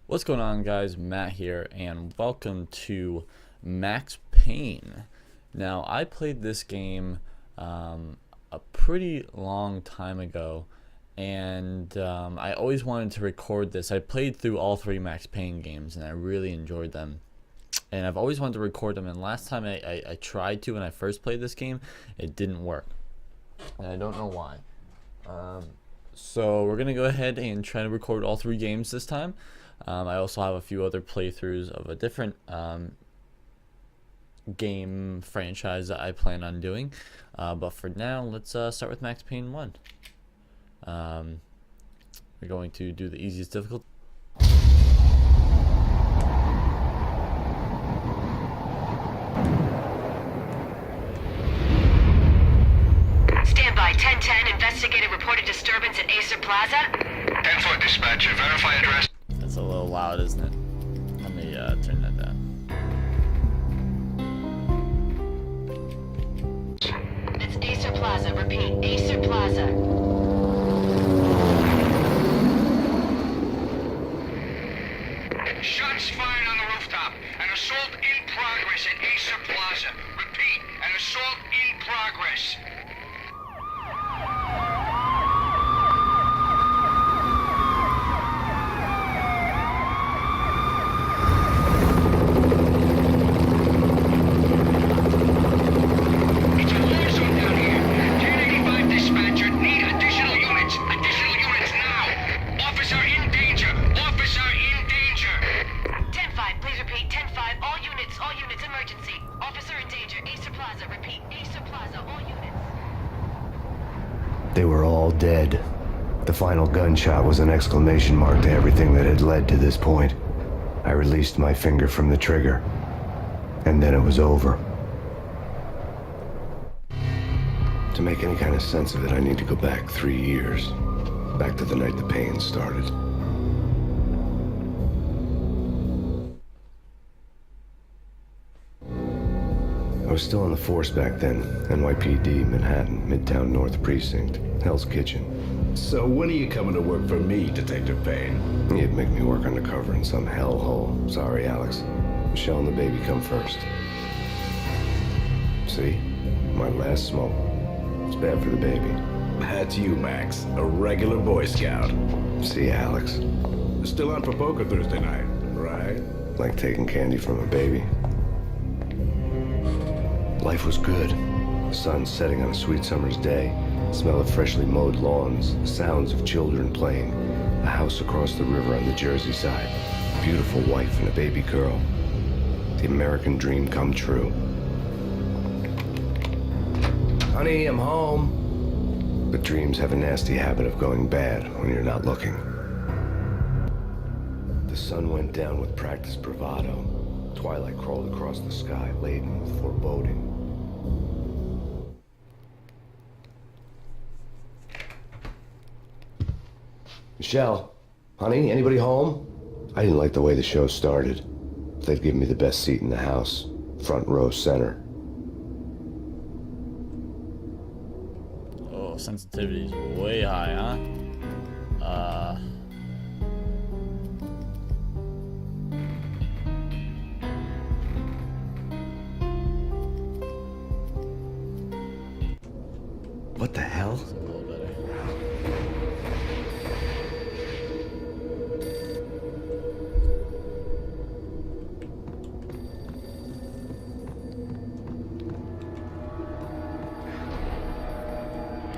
What's going on, guys? Matt here, and welcome to Max Payne. Now, I played this game a pretty long time ago, and I always wanted to record this. I played through all three Max Payne games, and I really enjoyed them. And I've always wanted to record them, and last time I tried to when I first played this game, it didn't work. And I don't know why. So we're going to go ahead and try to record all three games this time. I also have a few other playthroughs of a different game franchise that I plan on doing. But for now, let's start with Max Payne 1. We're going to do the easiest difficulty. Standby 1010, investigated reported disturbance at Acer Plaza. 10-4 dispatcher, verify address. That's a little loud, isn't it? Let me turn that down. It's Acer Plaza, repeat, Acer Plaza. Shots fired on the rooftop. An assault in progress at Acer Plaza. Repeat, an assault in progress. It's a war zone down here. 1085 dispatcher, need additional units. Additional units now. Officer in danger. Officer in danger. 10-5, please repeat, 10-5, all units, emergency. Officer in danger, Acer Plaza, repeat, Acer Plaza, all units. They were all dead. The final gunshot was an exclamation mark to everything that had led to this point. I released my finger from the trigger, and then it was over. To make any kind of sense of it, I need to go back 3 years. Back to the night the pain started. I was still on the force back then. NYPD, Manhattan, Midtown North Precinct, Hell's Kitchen. So when are you coming to work for me, Detective Payne? You'd make me work undercover in some hellhole. Sorry, Alex. Michelle and the baby come first. See? My last smoke. It's bad for the baby. That's you, Max. A regular Boy Scout. See, Alex? Still on for poker Thursday night, right? Like taking candy from a baby. Life was good. The sun setting on a sweet summer's day. Smell of freshly mowed lawns. Sounds of children playing. A house across the river on the Jersey side. A beautiful wife and a baby girl. The American dream come true. Honey, I'm home. But dreams have a nasty habit of going bad when you're not looking. The sun went down with practiced bravado. Twilight crawled across the sky, laden with foreboding. Michelle, honey, anybody home? I didn't like the way the show started. They'd give me the best seat in the house, front row center. Oh, sensitivity is way high, huh? What the hell? A little better.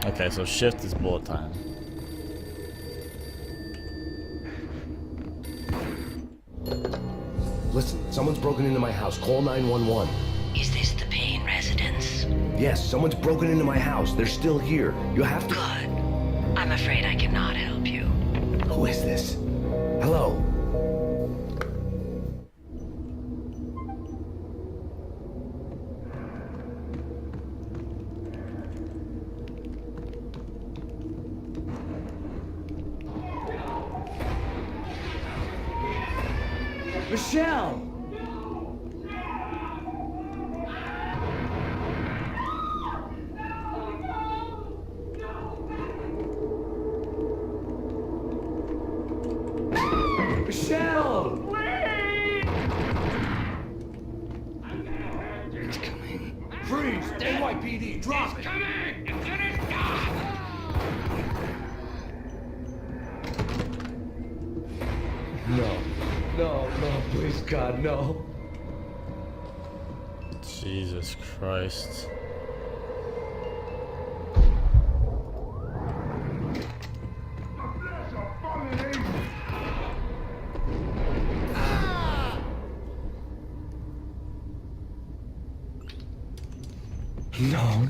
Okay, so shift is bullet time. Listen, someone's broken into my house. Call 911. Is this the Payne residence? Yes, someone's broken into my house. They're still here. You have to... Good. I'm afraid I cannot help you. Who is this? Hello? Michelle! Michelle! No! It's coming. Freeze! NYPD, drop it! Coming! It's gonna stop! No, please, God, no. Jesus Christ.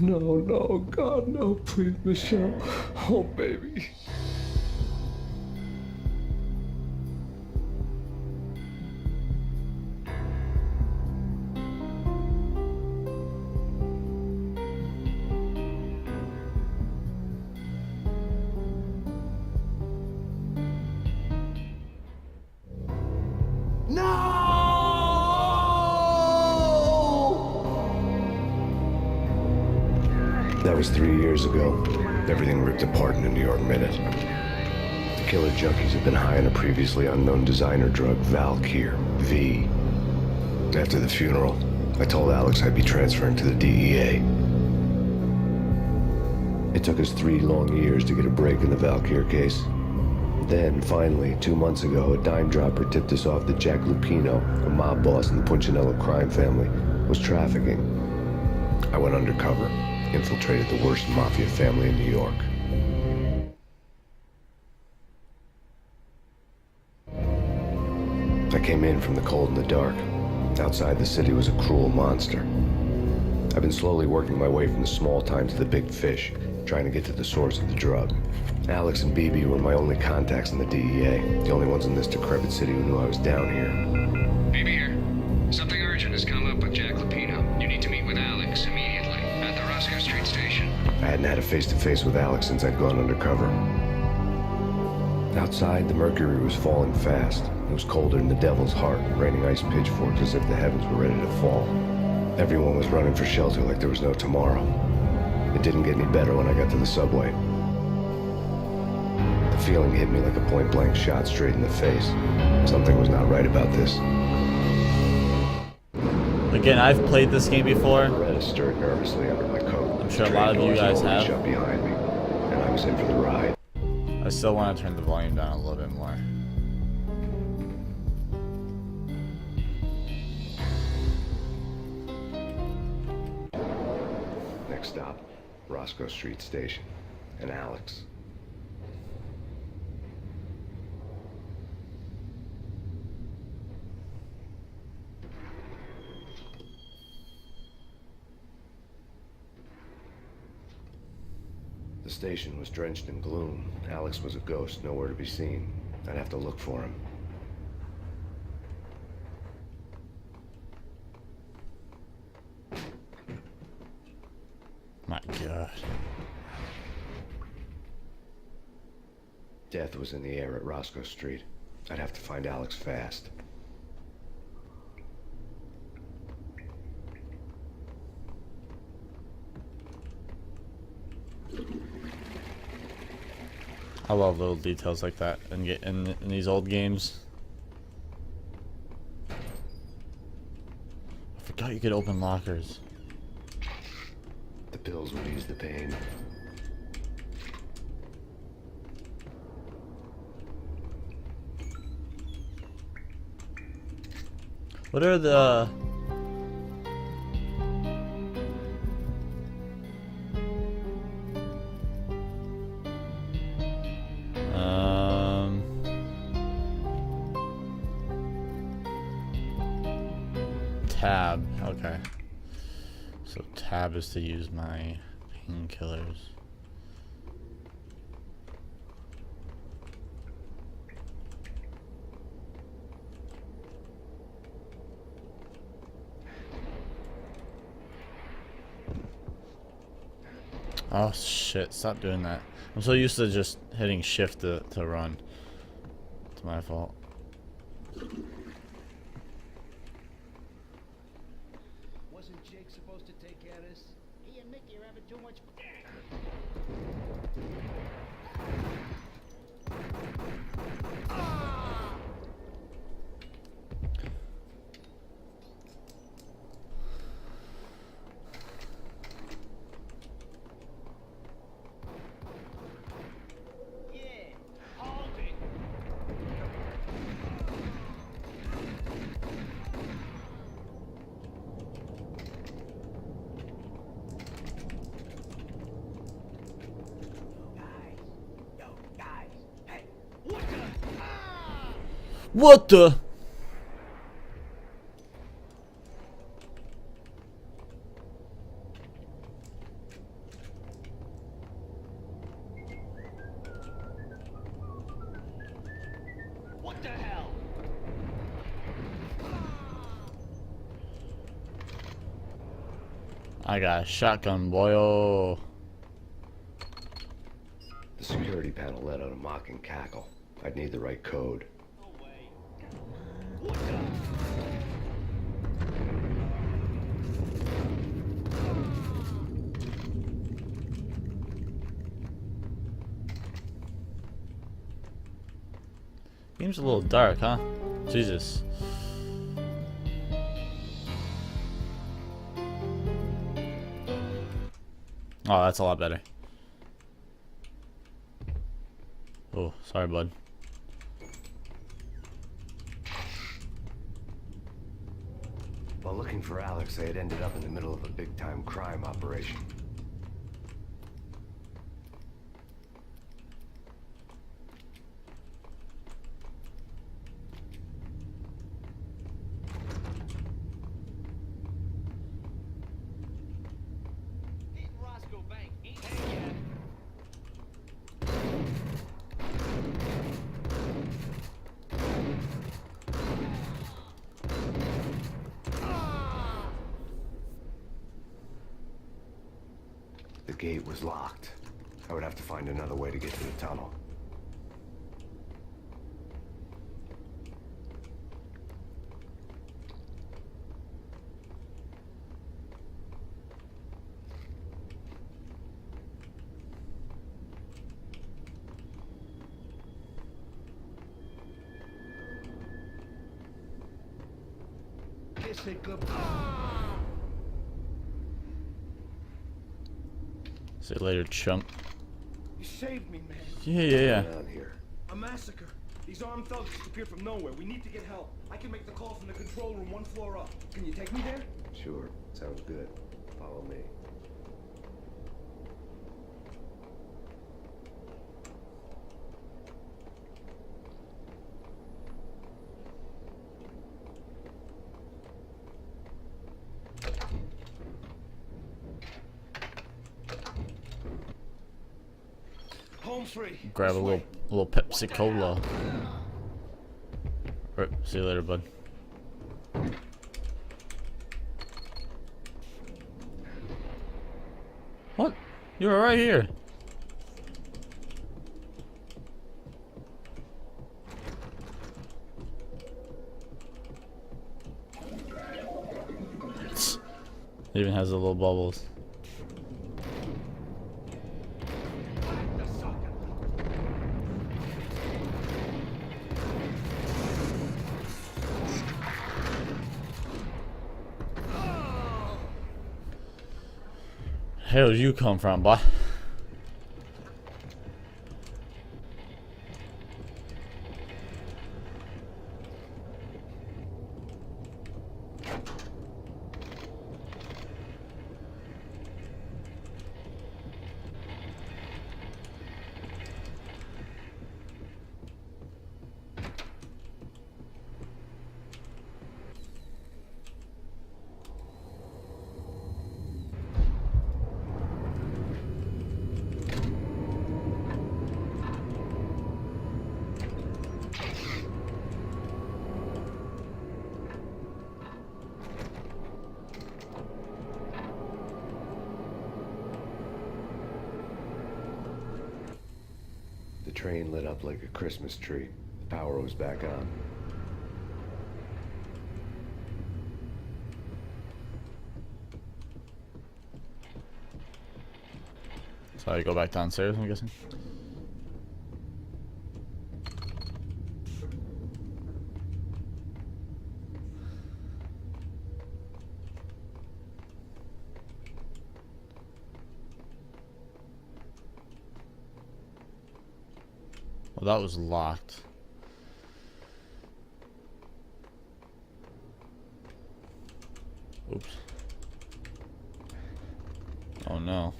No, God, no, please, Michelle. Oh, baby. That was 3 years ago. Everything ripped apart in a New York minute. The killer junkies had been high on a previously unknown designer drug, Valkyr, V. After the funeral, I told Alex I'd be transferring to the DEA. It took us 3 long years to get a break in the Valkyr case. Then, finally, 2 months ago, a dime dropper tipped us off that Jack Lupino, a mob boss in the Punchinello crime family, was trafficking. I went undercover, infiltrated the worst mafia family in New York. I came in from the cold and the dark. Outside the city was a cruel monster. I've been slowly working my way from the small time to the big fish, trying to get to the source of the drug. Alex and BB were my only contacts in the DEA, the only ones in this decrepit city who knew I was down here. BB here. Something urgent has come up with Jack Lupino. You need to meet with Alex immediately at the Roscoe Street station. I hadn't had a face-to-face with Alex since I'd gone undercover. Outside, the mercury was falling fast. It was colder than the devil's heart, raining ice pitchforks as if the heavens were ready to fall. Everyone was running for shelter like there was no tomorrow. It didn't get any better when I got to the subway. The feeling hit me like a point-blank shot straight in the face. Something was not right about this. Again, I've played this game before. Loretta stirred nervously under my coat. I'm sure a lot of you guys have. Shut behind me, and I was in for the ride. I still want to turn the volume down a little bit more. Next stop, Roscoe Street Station, and Alex. The station was drenched in gloom. Alex was a ghost, nowhere to be seen. I'd have to look for him. My God. Death was in the air at Roscoe Street. I'd have to find Alex fast. I love little details like that and get in these old games. I forgot you could open lockers. The pills would ease the pain. What are the... Tab, okay. So tab is to use my painkillers. Oh shit, stop doing that. I'm so used to just hitting shift to run. It's my fault. Wasn't Jake supposed to take care of this? He and Mickey are having too much. What the? What the hell? I got a shotgun, boy. Oh. The security panel let out a mocking cackle. I'd need the right code. No way. What the? Game's a little dark, huh? Jesus. Oh, that's a lot better. Oh, sorry, bud. While looking for Alex, they had ended up in the middle of a big-time crime operation. Hitting Roscoe Bank ain't hang yet. The gate was locked. I would have to find another way to get to the tunnel. Kiss it good. See you later, chump. You saved me, man. Yeah. Down here. A massacre. These armed thugs just appeared from nowhere. We need to get help. I can make the call from the control room one floor up. Can you take me there? Sure, sounds good. Follow me. Home free. Grab a This way. little Pepsi Cola. Alright, see you later, bud. What? You were right here. It even has the little bubbles. Hell did you come from, boy? The train lit up like a Christmas tree. The power was back on. So I go back downstairs, I'm guessing. Well, that was locked. Oops. Oh no.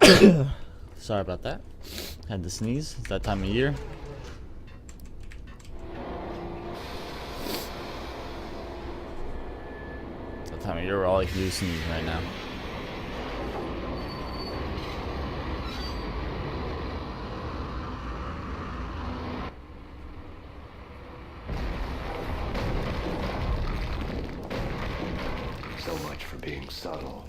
Sorry about that. Had to sneeze. It's that time of year. It's that time of year where all I can do is sneeze right now. So much for being subtle.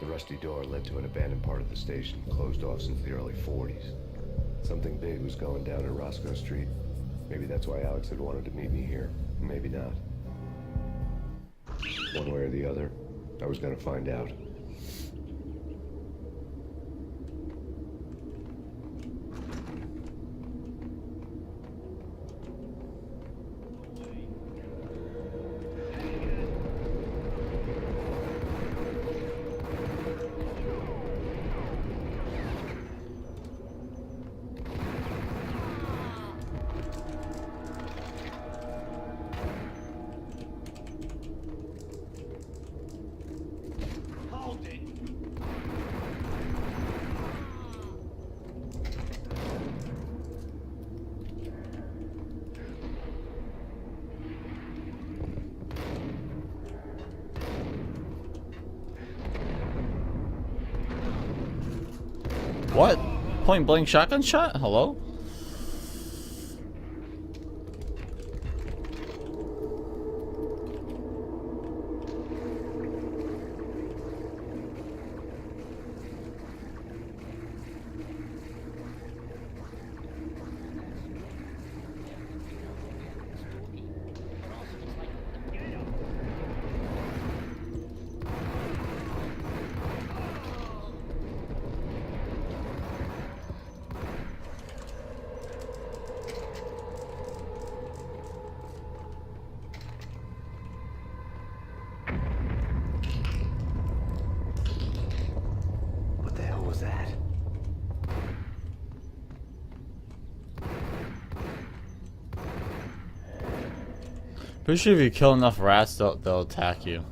The rusty door led to an abandoned part of the station, closed off since the early 40s. Something big was going down at Roscoe Street. Maybe that's why Alex had wanted to meet me here. Maybe not. One way or the other, I was gonna find out. Hold it. What? Point blank shotgun shot? Hello? What the hell was that? Pretty sure if you kill enough rats, they'll attack you.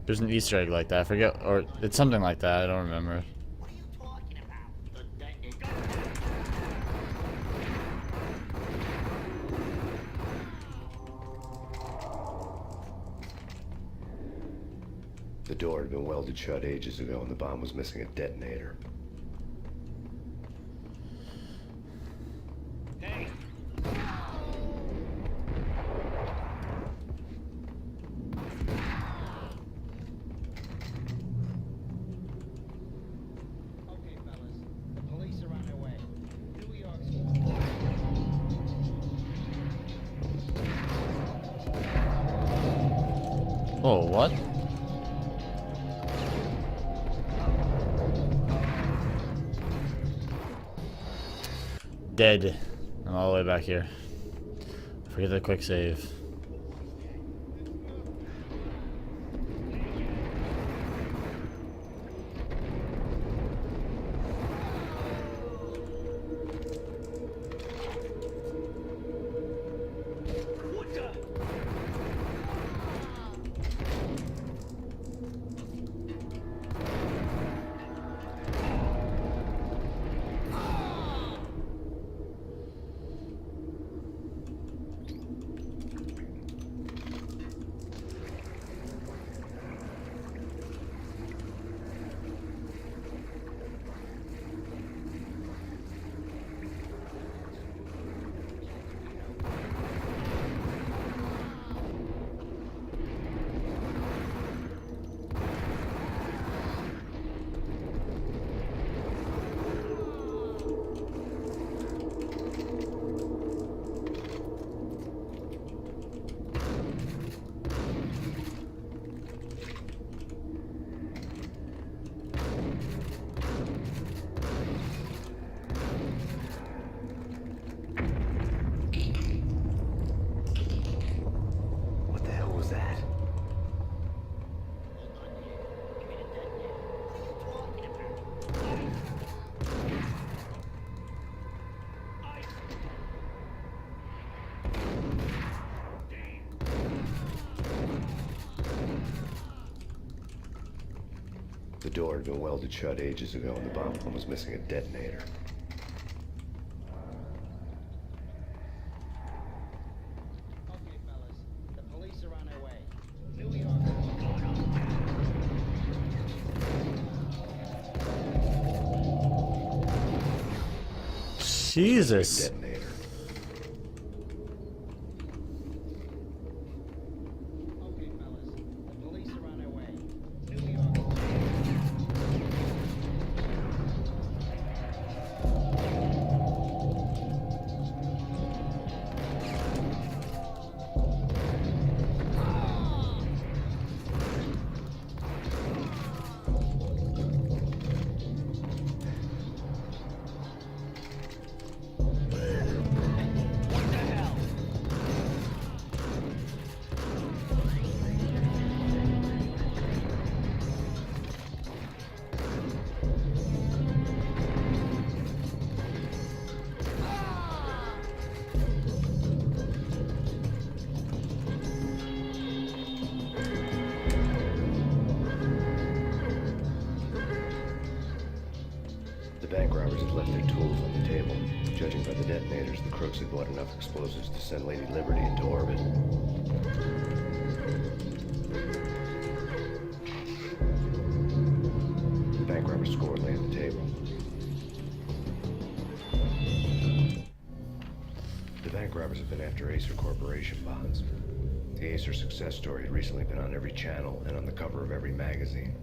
There's an Easter egg like that. I forget, or it's something like that. I don't remember. What are you talking about? The door had been welded shut ages ago and the bomb was missing a detonator. Hey. Okay, fellas. The police are on their way. New York's Oh, what? Dead. I'm all the way back here. Forget the quick save. door had been welded shut ages ago and the bomb was missing a detonator. Okay, fellas. The police are on their way. New York. Jesus. Detonator. Okay, fellas. The police are on their way. New York. The bank robbers had left their tools on the table. Judging by the detonators, the crooks had bought enough explosives to send Lady Liberty into orbit. The bank robber's score lay on the table. The bank robbers have been after Acer Corporation bonds. The Acer success story had recently been on every channel and on the cover of every magazine.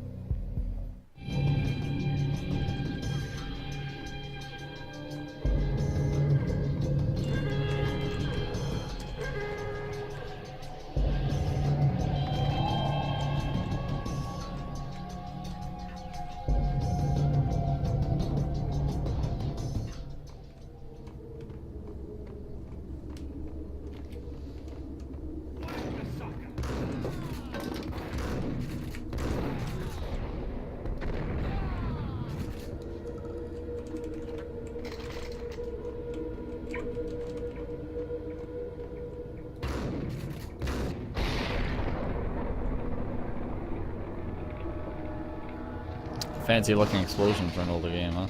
Fancy looking explosion for an older game, huh?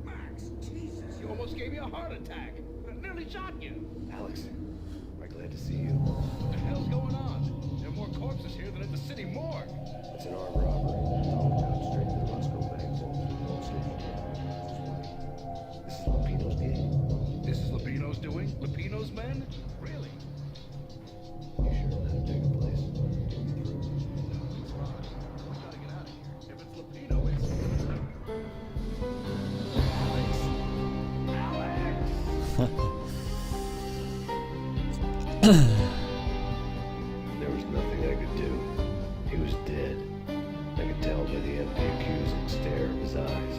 Max, Jesus, you almost gave me a heart attack. I nearly shot you. Alex, I'm glad to see you. What the hell's going on? There are more corpses here than at the city morgue. It's an armed robbery. Down straight to the Roscoe Banks and through the Wall Street. This is Lupino's gig. This is Lupino's doing? Lupino's men? Really? You sure let him take a place? It's fine. We gotta get out of here. If it's Lupino, it's... There was nothing I could do. He was dead. I could tell by the empty, accusing stare of his eyes.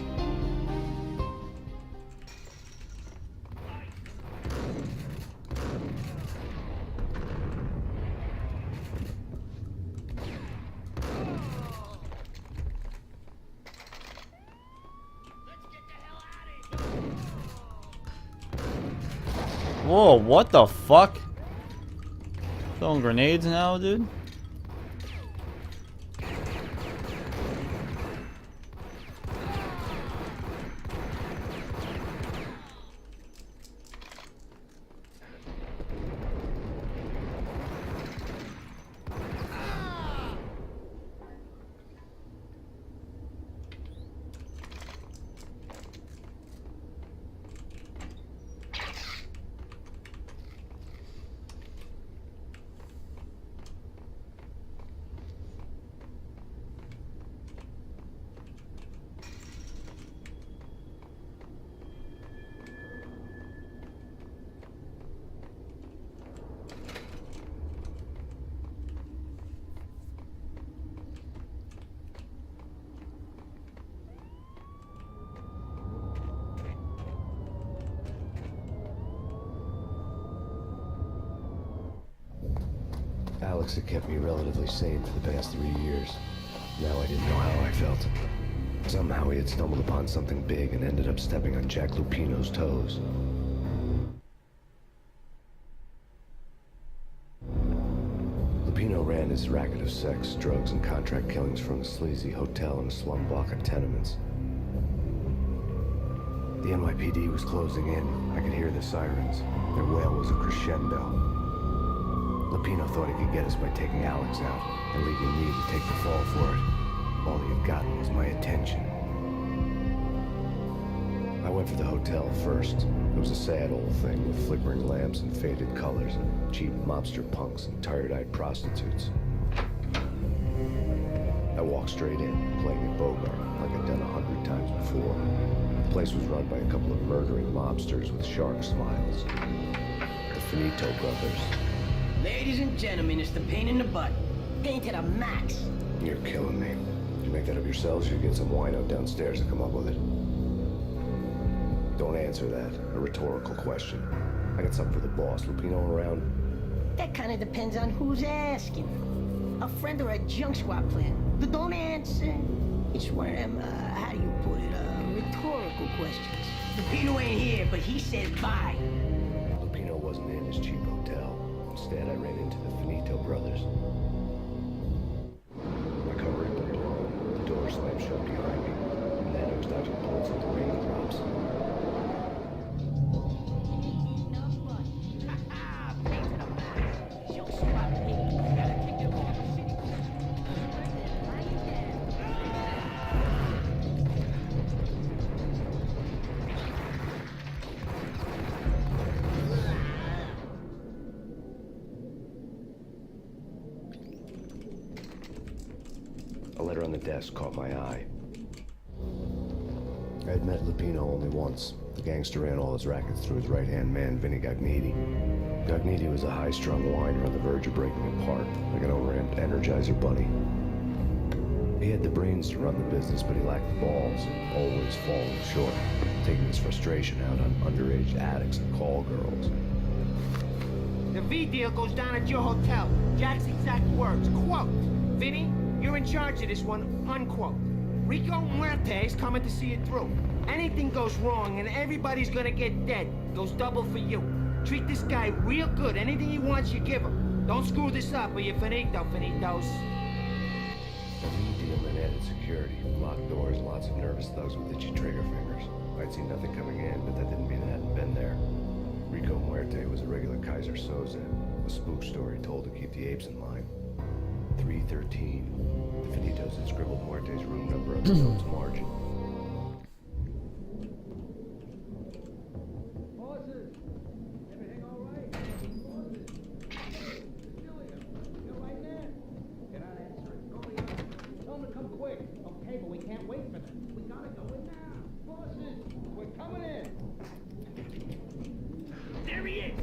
Whoa, what the fuck? Throwing grenades now, dude? Alex had kept me relatively sane for the past 3 years. Now I didn't know how I felt. Somehow he had stumbled upon something big and ended up stepping on Jack Lupino's toes. tremendous racket of sex, drugs, and contract killings from a sleazy hotel in a slum block of tenements. The NYPD was closing in. I could hear the sirens. Their wail was a crescendo. Lupino thought he could get us by taking Alex out and leaving me to take the fall for it. All he had gotten was my attention. I went for the hotel first. It was a sad old thing with flickering lamps and faded colors and cheap mobster punks and tired-eyed prostitutes. I walked straight in, playing at Bogart like I'd done 100 times before. The place was run by a couple of murdering mobsters with shark smiles. The Finito brothers. Ladies and gentlemen, it's the pain in the butt. Pain to the max. You're killing me. Did you make that up yourselves, or you get some wino downstairs to come up with it? Don't answer that. A rhetorical question. I got something for the boss. Lupino around? That kind of depends on who's asking. A friend or a junk swap plan. But don't answer. It's one of them, how do you put it, rhetorical questions. Lupino ain't here, but he said bye. Lupino wasn't in his cheap hotel. Instead, I ran into the Finito brothers. My car ripped apart. The door slammed shut behind me. And then I was dodging bullets with the raindrops. Pain to the max. Junk swap pain. Gotta kick them off the city. A letter on the desk caught my eye. I had met Lupino only once. The gangster ran all his rackets through his right-hand man, Vinny Gagniti. Gagniti was a high-strung whiner on the verge of breaking apart, like an overamped Energizer bunny. He had the brains to run the business, but he lacked the balls, always falling short, taking his frustration out on underage addicts and call girls. The V deal goes down at your hotel. Jack's exact words, quote, Vinny, you're in charge of this one, unquote. Rico Muerte's coming to see it through. Anything goes wrong and everybody's gonna get dead. Goes double for you. Treat this guy real good. Anything he wants, you give him. Don't screw this up or you're finito, finitos. The V deal meant added security, locked doors, lots of nervous thugs with itchy trigger fingers. I'd seen nothing coming in, but that didn't mean it hadn't been there. Rico Muerte was a regular Kaiser Soze, a spook story told to keep the apes in line. 313. The Finitos had scribbled Muerte's room number on the note's margin. Bosses! Everything all right? Bosses! Cecilia, you're right there? You're not answering. Go to the other. Tell them to come quick. Okay, but we can't wait for them. We gotta go in now. Bosses, we're coming in. There he is!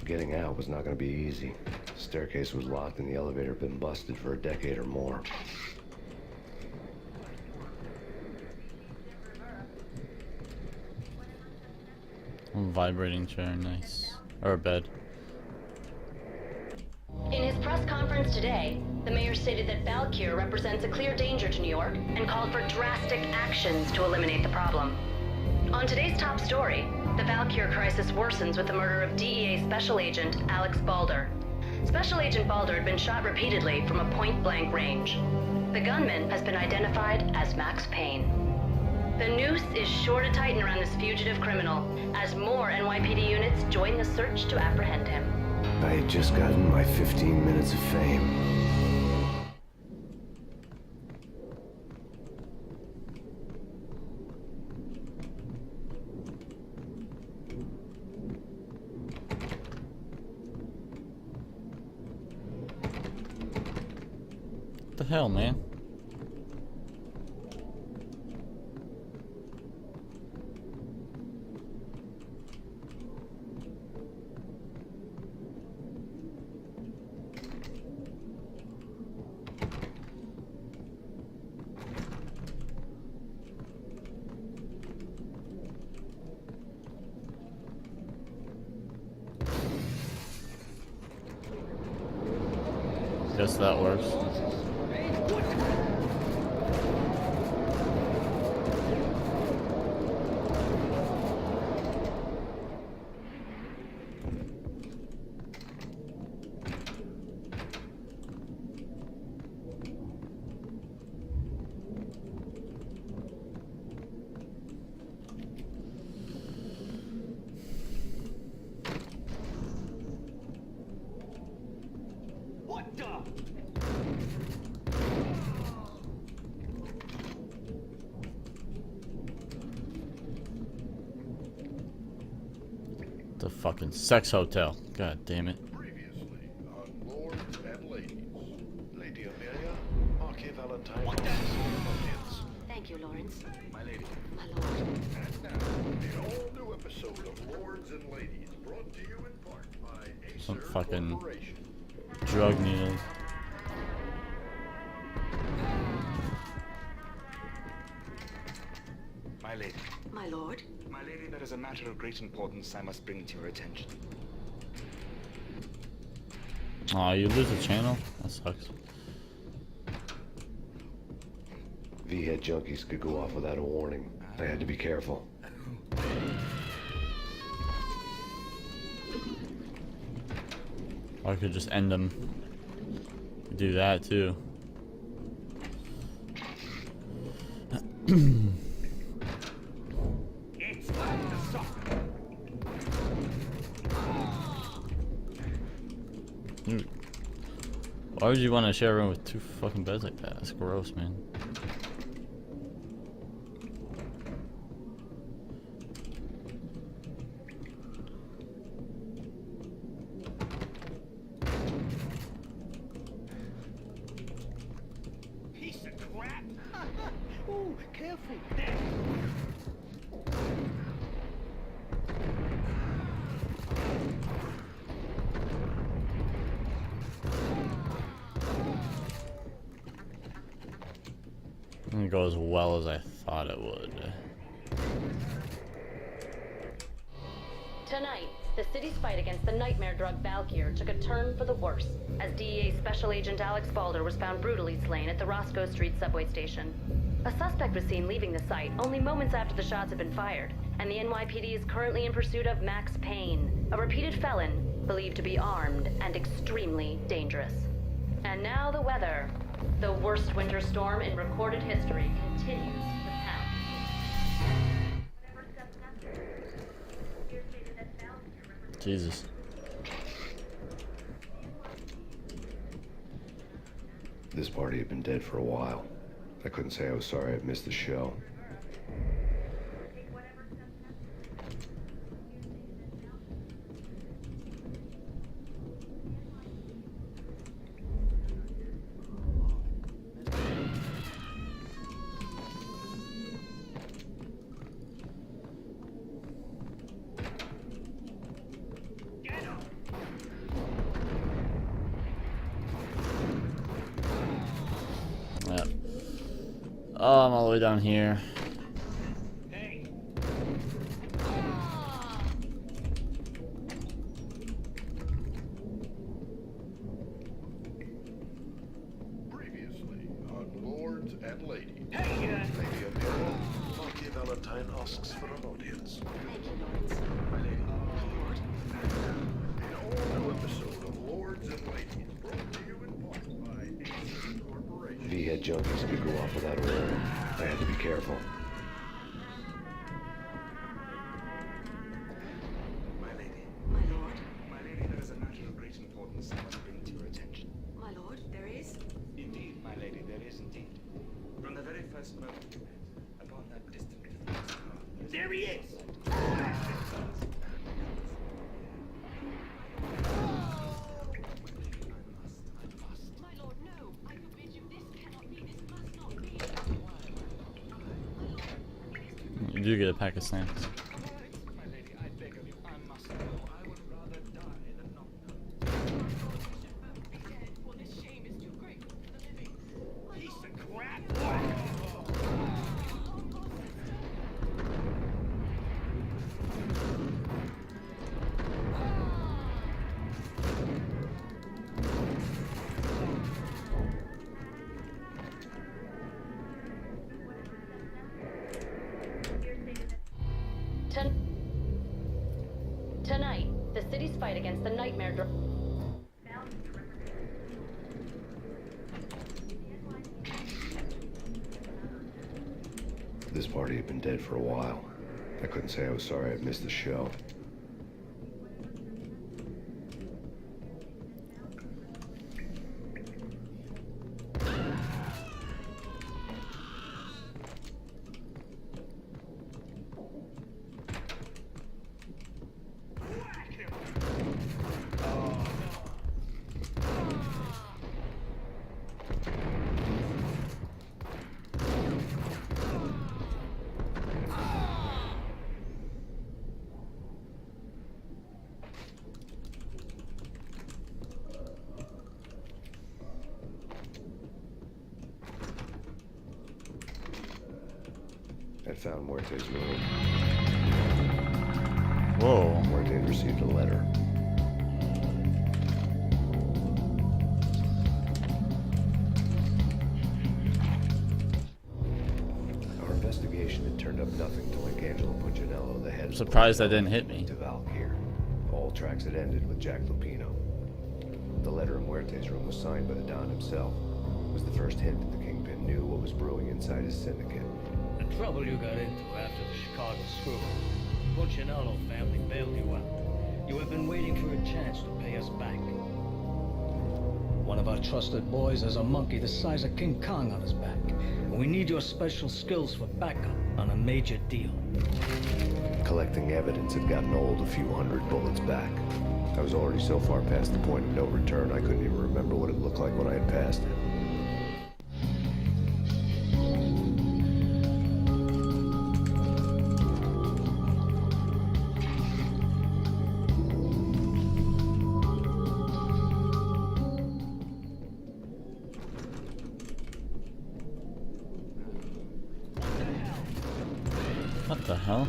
Getting out was not going to be easy. The staircase was locked and the elevator had been busted for a decade or more. Vibrating chair, nice. Or a bed. In his press conference today, the mayor stated that Valkyr represents a clear danger to New York and called for drastic actions to eliminate the problem. On today's top story, the Valkyr crisis worsens with the murder of DEA Special Agent Alex Balder. Special Agent Balder had been shot repeatedly from a point-blank range. The gunman has been identified as Max Payne. The noose is sure to tighten around this fugitive criminal as more NYPD units join the search to apprehend him. I had just gotten my 15 minutes of fame. What the hell, man? Guess that works. What the? The fucking sex hotel. God damn it. Previously on Lords and Ladies. Lady Amelia, Marquis Valentine. Thank you, Lawrence. My lady. My lord. And now, an all-new episode of Lords and Ladies, brought to you in part by Some Acer fucking Corporation. drug needles. My lady. My lord. My lady, there is a matter of great importance I must bring to your attention. Aw, you lose the channel? That sucks. V-head junkies could go off without a warning. I had to be careful. Or I could just end them. Do that too. It's time to suck. Dude. Why would you want to share a room with two fucking beds like that? That's gross, man. Piece of crap. Ooh, careful. There. Didn't go as well as I thought it would. Tonight, the city's fight against the nightmare drug Valkyr took a turn for the worse, as DEA Special Agent Alex Balder was found brutally slain at the Roscoe Street subway station. A suspect was seen leaving the site only moments after the shots had been fired, and the NYPD is currently in pursuit of Max Payne, a repeated felon believed to be armed and extremely dangerous. And now the weather. The worst winter storm in recorded history continues to pound. Jesus. This party had been dead for a while. I couldn't say I was sorry I'd missed the show. Yep. Oh, I'm all the way down here. Hey. Previously on Lords and Ladies. Hey, Lady Amelia, Marquis Valentine asks for an audience. Thank you, Lawrence. My lady. An all-new episode of Lords and Ladies, brought to you in part by Acer Corporation. V-head junkies could go off without a warning. I had to be careful. My lady. My lord. My lady, there is a matter of great importance I must bring to your attention. My lord, there is? Indeed, my lady, there is indeed. From the very first moment we met, upon that distant there he is. My lord, no. I forbid you. This cannot be. This must not be. You do get a pack of snacks. My lady, I beg of you, I must know. I would rather die than not know. Be dead, for this shame is too great for the living. Piece of crap. against the nightmare drug. This party had been dead for a while. I couldn't say I was sorry I'd missed the show. I found Muerte's room. Whoa. Muerte had received a letter. Our investigation had turned up nothing to link Angelo Puccinello, the head of the Surprised that didn't hit me. to Valkyr. All tracks had ended with Jack Lupino. The letter in Muerte's room was signed by the Don himself. It was the first hint that the Kingpin knew what was brewing inside his syndicate. The trouble you got into after the Chicago screw-up. Puccinello family bailed you out. You have been waiting for a chance to pay us back. One of our trusted boys has a monkey the size of King Kong on his back. And we need your special skills for backup on a major deal. Collecting evidence had gotten old a few hundred bullets back. I was already so far past the point of no return, I couldn't even remember what it looked like when I had passed it. What the hell?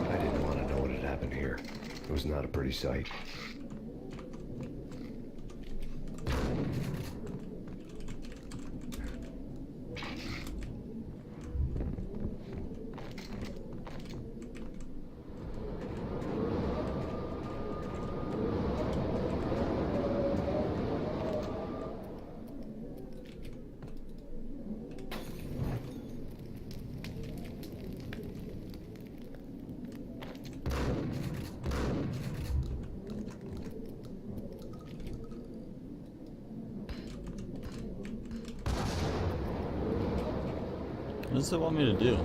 I didn't want to know what had happened here. It was not a pretty sight. What does it want me to do?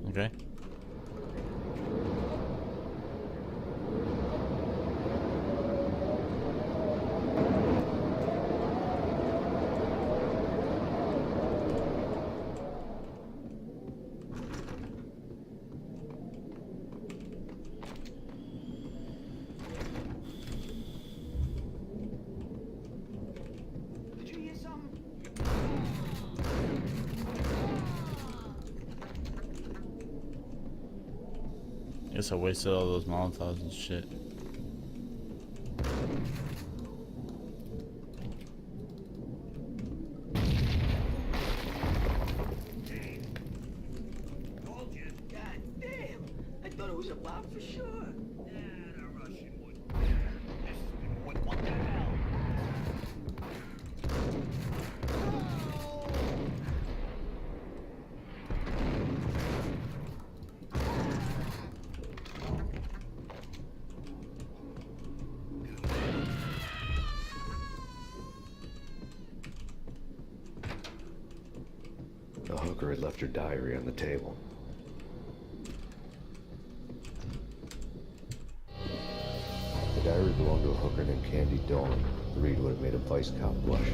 Okay. Did you hear something? Guess I wasted all those Molotovs and shit. Told you. God damn! I thought it was a bomb for sure. The Russian would. What the hell? hooker had left her diary on the table. The diary belonged to a hooker named Candy Dawn. The read would have made a vice cop blush.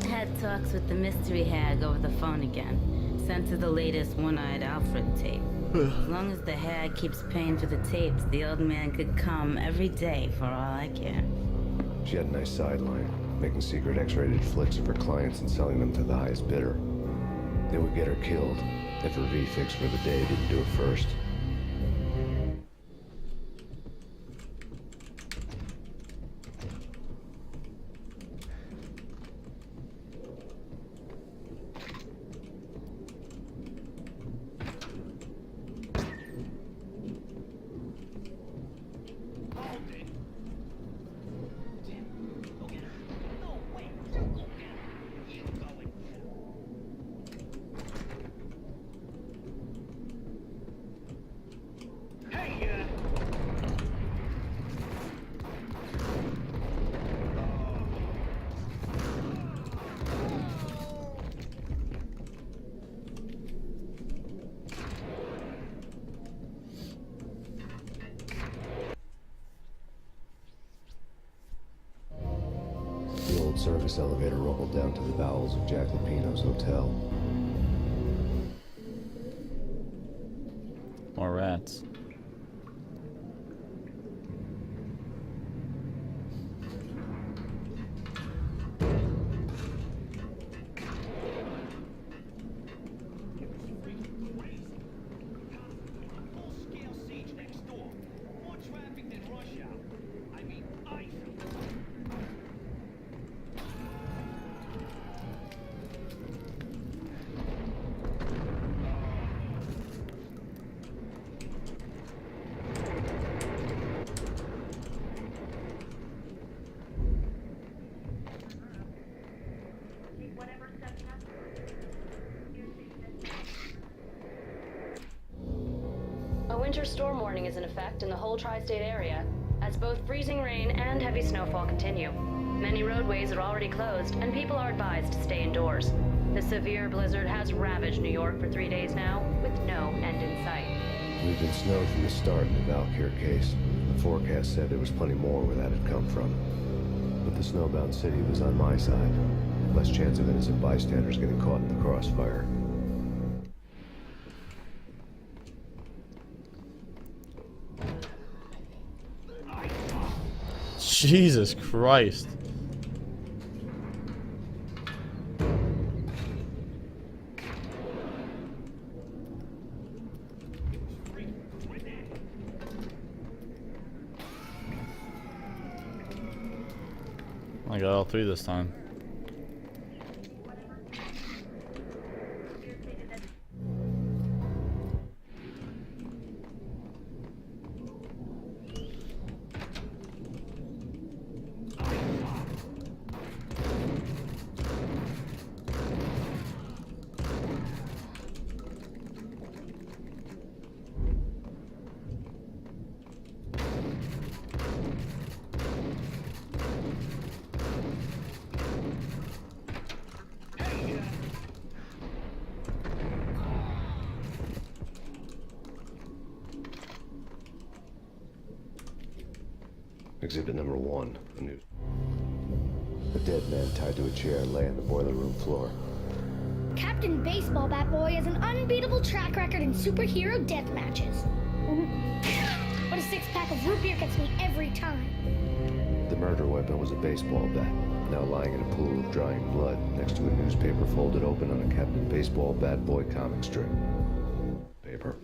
Had talks with the mystery hag over the phone again. Sent her the latest One-Eyed Alfred tape. As long as the hag keeps paying for the tapes, the old man could come every day for all I care. She had a nice sideline, making secret X-rated flicks of her clients and selling them to the highest bidder. They would get her killed if her V-fix for the day didn't do it first. The old service elevator rumbled down to the bowels of Jack Lupino's hotel. More rats. Full-scale siege next door. More traffic than rush hour. I mean, ice. A winter storm warning is in effect in the whole tri-state area, as both freezing rain and heavy snowfall continue. Many roadways are already closed, and people are advised to stay indoors. The severe blizzard has ravaged New York for 3 days now, with no end in sight. We've been snowed from the start in the Valkyr case. The forecast said there was plenty more where that had come from. But the snowbound city was on my side. Less chance of innocent bystanders getting caught in the crossfire. Jesus Christ. I got all three this time. Exhibit number 1, a news. A dead man tied to a chair lay on the boiler room floor. Captain Baseball Bat Boy has an unbeatable track record in superhero death matches. But a six-pack of root beer gets me every time. The murder weapon was a baseball bat, now lying in a pool of drying blood next to a newspaper folded open on a Captain Baseball Bat Boy comic strip. Paper.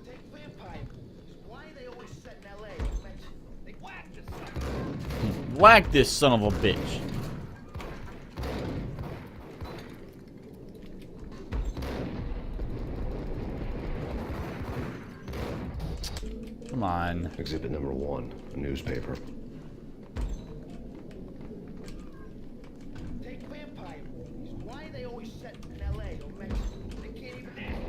Take vampire. Why are they always set in L.A.? They whack this son. Whack this son of a bitch. Come on. Exhibit number 1, a newspaper. Take vampire. Why are they always set in L.A. or Mexico? They can't even act.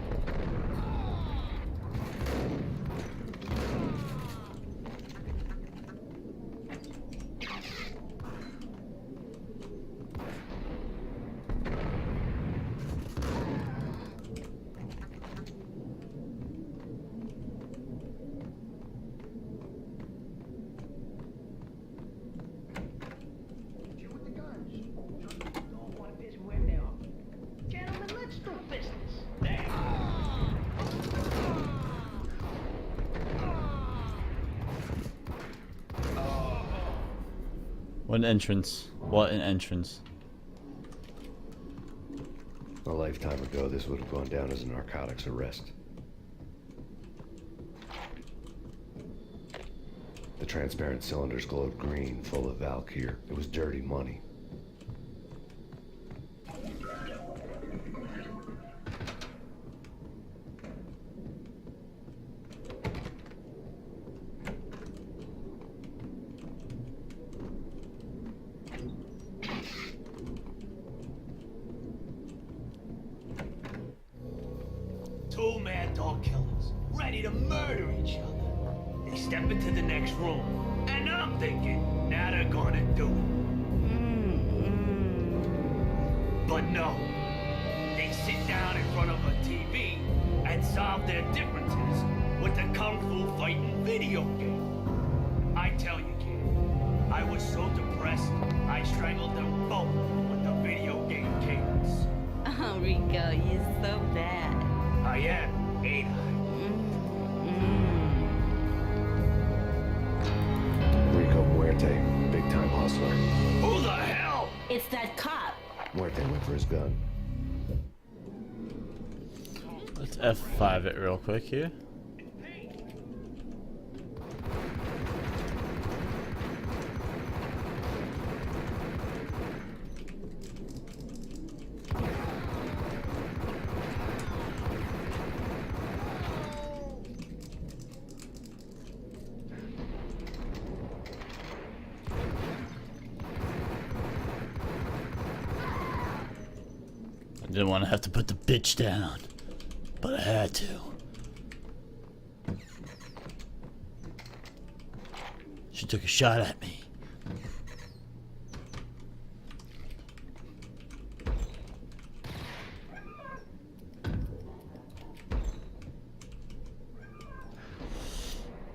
What an entrance. What an entrance. A lifetime ago, this would have gone down as a narcotics arrest. The transparent cylinders glowed green, full of Valkyr. It was dirty money. Two mad dog killers, ready to murder each other. They step into the next room, and I'm thinking, now they're gonna do it. But no, they sit down in front of a TV and solve their differences with the Kung Fu fighting video game. I tell you, kid, I was so depressed, I strangled them both with the video game cadence. Oh, Rico, you're so bad. I am, ain't I? Rico Muerte, big-time hustler. Who the hell? It's that cop. Muerte went for his gun. Let's F5 it real quick here. I didn't want to have to put the bitch down, but I had to. She took a shot at me.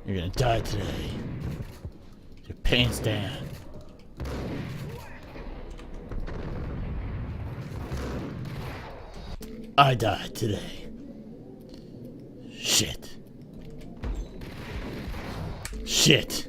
You're gonna die today. Your pain's down. I died today. Shit. Shit.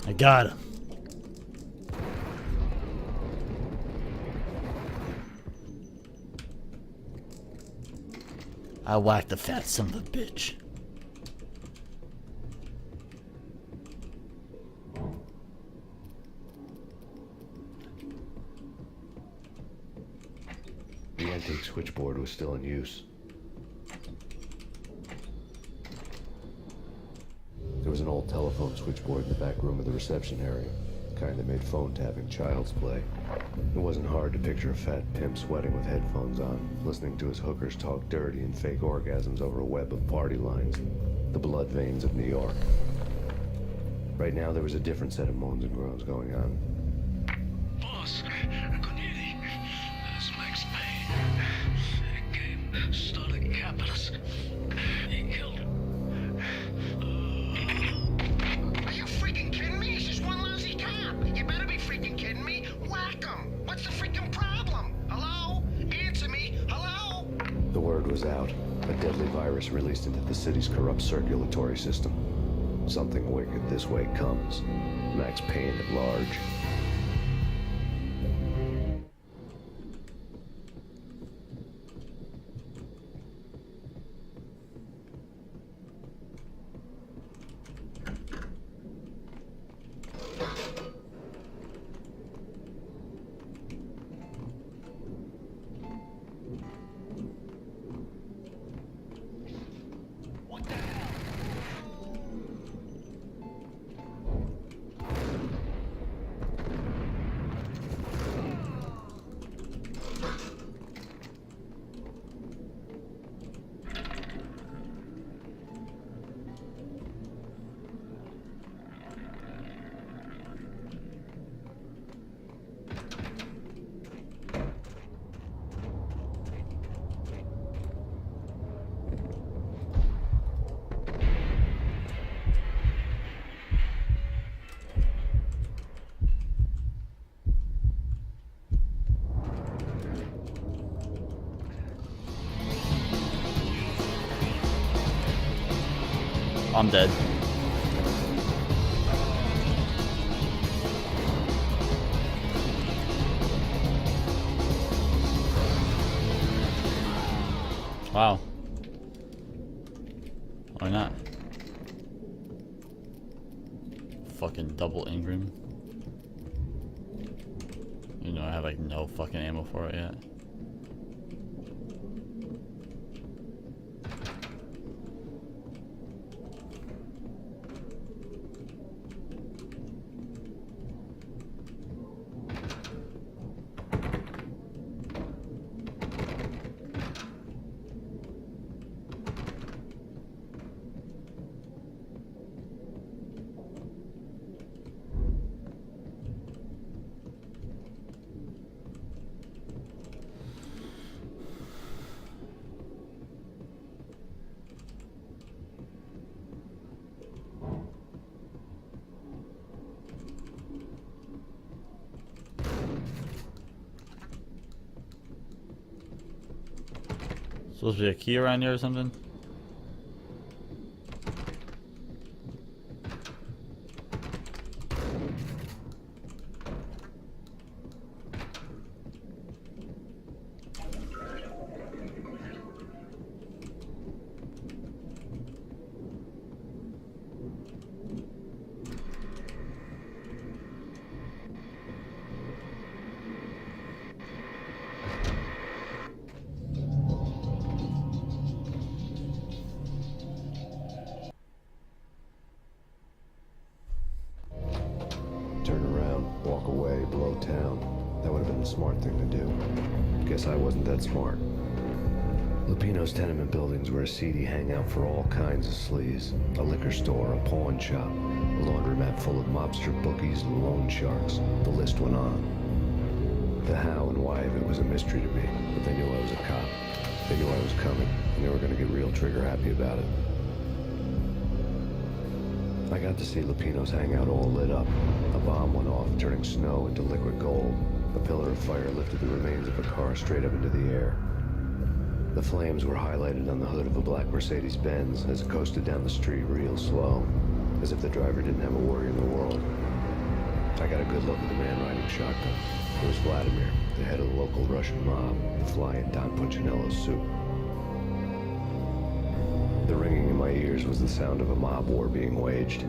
I got him. I whacked the fat son of a bitch. The antique switchboard was still in use. There was an old telephone switchboard in the back room of the reception area, the kind that made phone tapping child's play. It wasn't hard to picture a fat pimp sweating with headphones on, listening to his hookers talk dirty and fake orgasms over a web of party lines, the blood veins of New York. Right now, there was a different set of moans and groans going on. Boss, good evening. This is Max Payne. He came, started capping us. He killed him. Are you freaking kidding me? He's just one lousy cop. You better be freaking kidding me. Whack him. What's the freaking problem? Hello? Answer me. Hello? The word was out. A deadly virus released into the city's corrupt circulatory system. Something wicked this way comes. Max Payne at large. I'm dead. Wow. Why not? Fucking double Ingram. You know I have like no fucking ammo for it yet. Supposed to be a key around here or something? Turn around, walk away, blow town. That would have been the smart thing to do. Guess I wasn't that smart. Lupino's tenement buildings were a seedy hangout for all kinds of sleaze. A liquor store, a pawn shop, a laundromat full of mobster bookies and loan sharks. The list went on. The how and why of it was a mystery to me, but they knew I was a cop. They knew I was coming, and they were going to get real trigger happy about it. I got to see Lupino's hangout all lit up. A bomb went off, turning snow into liquid gold. A pillar of fire lifted the remains of a car straight up into the air. The flames were highlighted on the hood of a black Mercedes-Benz as it coasted down the street real slow, as if the driver didn't have a worry in the world. I got a good look at the man riding shotgun. It was Vladimir, the head of the local Russian mob, the fly in Don Punchinello's soup. The ringing in my ears was the sound of a mob war being waged.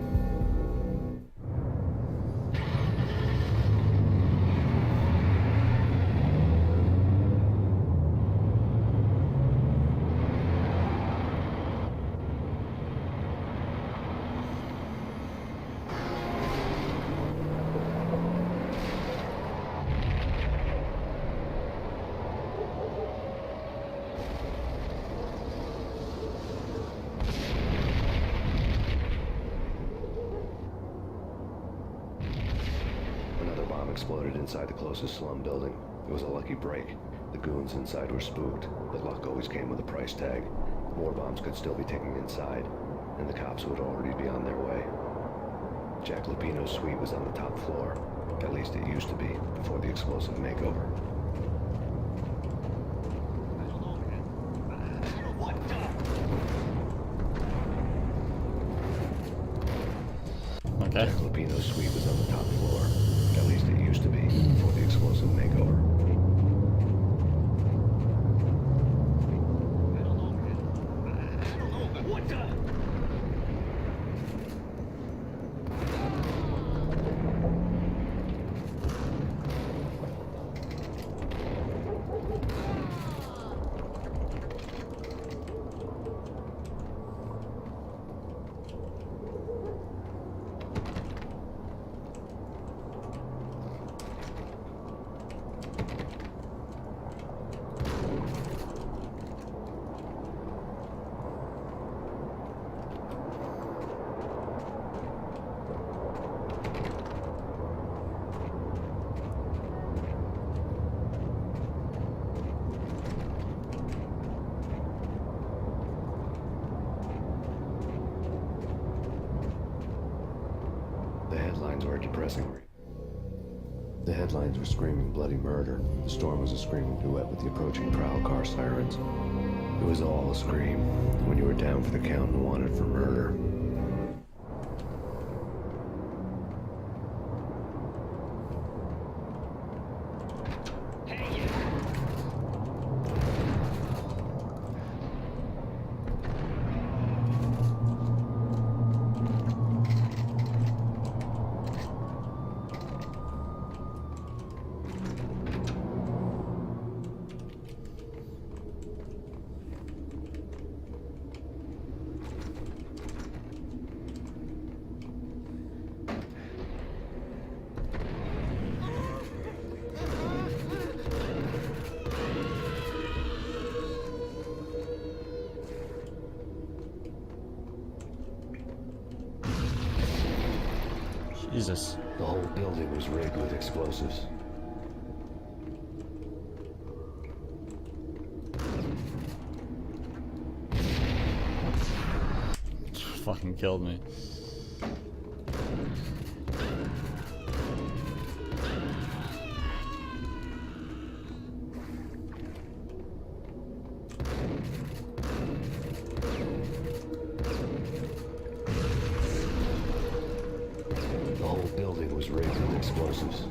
Exploded inside the closest slum building. It was a lucky break. The goons inside were spooked, but luck always came with a price tag. More bombs could still be ticking inside, and the cops would already be on their way. Jack Lupino's suite was on the top floor. At least it used to be, before the explosive makeover. Okay. Jack Lupino's suite was on the top floor. At least it used to be, before the explosive makeover. What the? The headlines were depressing. The headlines were screaming bloody murder. The storm was a screaming duet with the approaching prowl car sirens. It was all a scream when you were down for the count and wanted for murder. Jesus. The whole building was rigged with explosives. Fucking killed me. The whole building was rigged with explosives.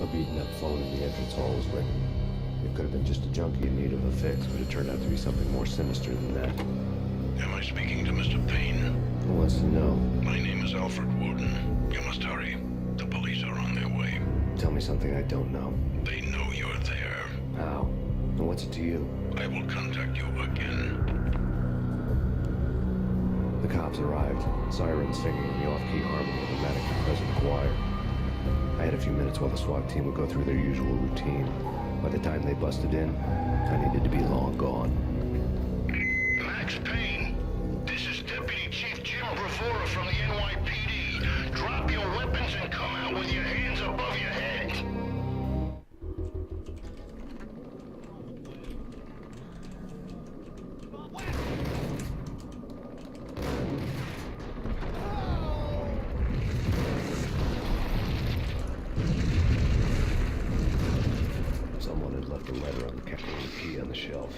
A beaten up phone in the entrance hall was ringing. It could have been just a junkie in need of a fix, but it turned out to be something more sinister than that. Am I speaking to Mr. Payne? Who wants to know? My name is Alfred Woden. You must hurry. The police are on their way. Tell me something I don't know. They know you're there. How? And what's it to you? I will contact you again. The cops arrived, sirens singing in the off-key harmony of a manically present choir. I had a few minutes while the SWAT team would go through their usual routine. By the time they busted in, I needed to be long gone. Max Payne, this is Deputy Chief Jim Bravura from the NYPD. Drop your weapons and come out with your hands above your head. Someone had left a letter on the key on the shelf.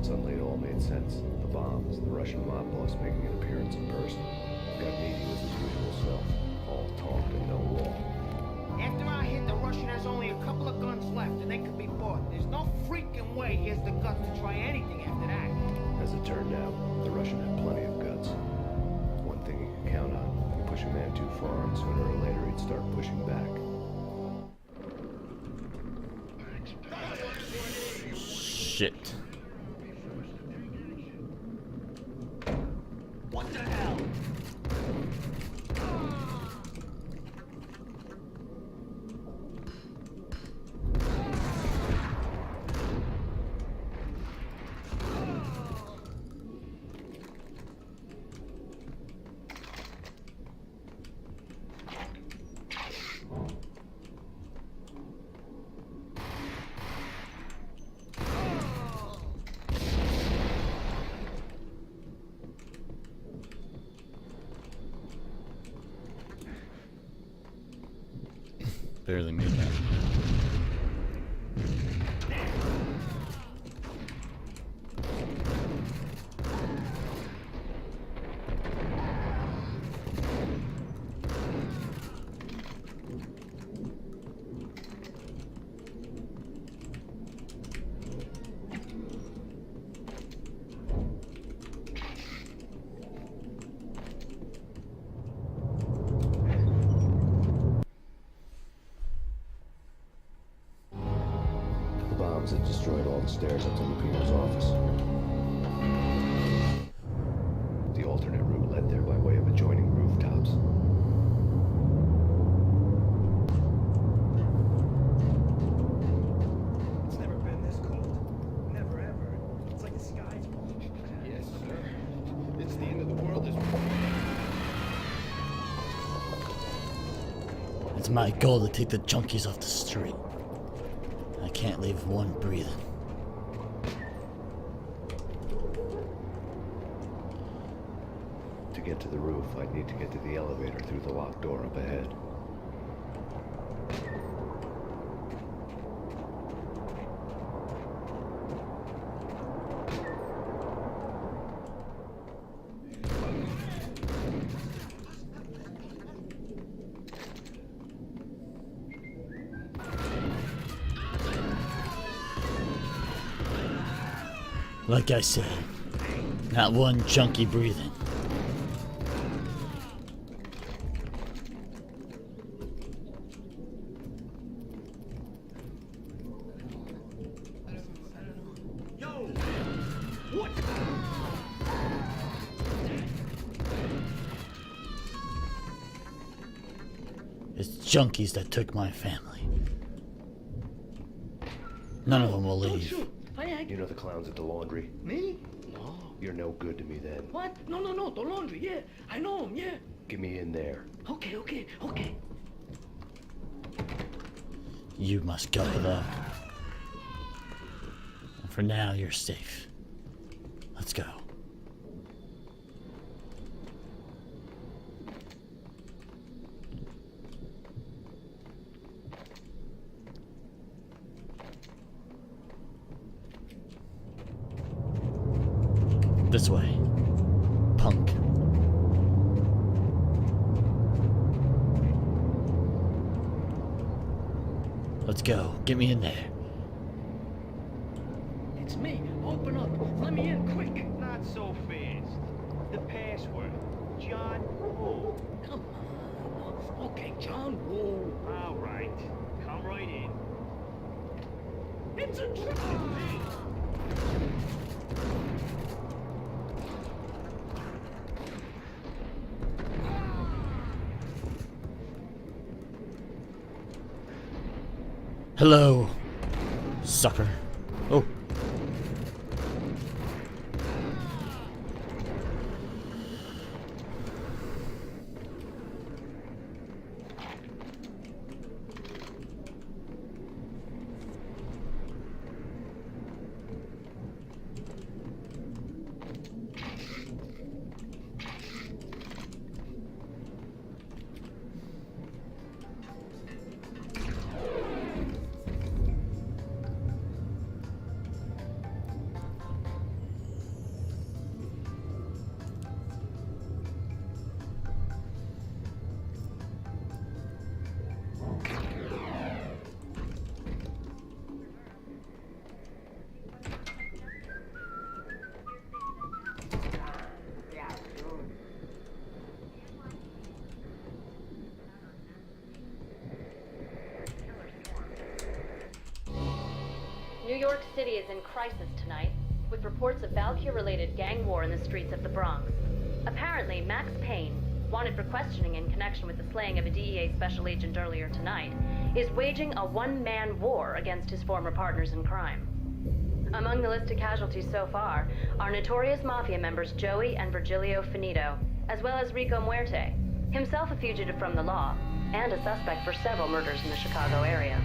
Suddenly it all made sense. The bombs, the Russian mob boss making an appearance in person. Gagniti was his usual self. All talk and no walk. After I hit, the Russian has only a couple of guns left, and they can be bought. There's no freaking way he has the guts to try anything after that. As it turned out, the Russian had plenty of guts. One thing he could count on. You push a man too far, and sooner or later he'd start pushing back. Shit. What the hell? Barely made that. Bombs had destroyed all the stairs up to Lupino's office. The alternate route led there by way of adjoining rooftops. It's never been this cold. Never ever. It's like the sky's falling. Yes, sir. It's the end of the world. It's my goal to take the junkies off the street. I can't leave one breathing. To get to the roof, I'd need to get to the elevator through the locked door up ahead. Like I said, not one junkie breathing. It's junkies that took my family. None of them will leave. You know the clowns at the laundry? Me? No. You're no good to me then. What? No, the laundry, yeah. I know him, yeah. Get me in there. Okay. You must go though. And for now, you're safe. Let's go. This way, punk. Let's go. Get me in there. It's me. Open up. Let me in quick. Not so fast. The password. John Woo. Come on. Okay, John Woo. All right. Come right in. It's a trap. Hello, sucker. Oh. New York City is in crisis tonight, with reports of Valkyr-related gang war in the streets of the Bronx. Apparently, Max Payne, wanted for questioning in connection with the slaying of a DEA special agent earlier tonight, is waging a one-man war against his former partners in crime. Among the list of casualties so far are notorious mafia members Joey and Virgilio Finito, as well as Rico Muerte, himself a fugitive from the law, and a suspect for several murders in the Chicago area.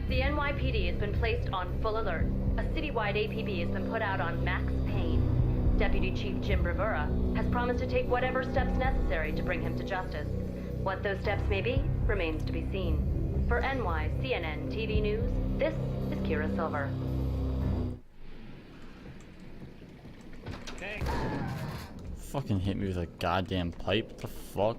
The NYPD has been placed on full alert. A citywide APB has been put out on Max Payne. Deputy Chief Jim Bravura has promised to take whatever steps necessary to bring him to justice. What those steps may be remains to be seen. For NYCNN TV News, this is Kira Silver. Fucking hit me with a goddamn pipe. What the fuck?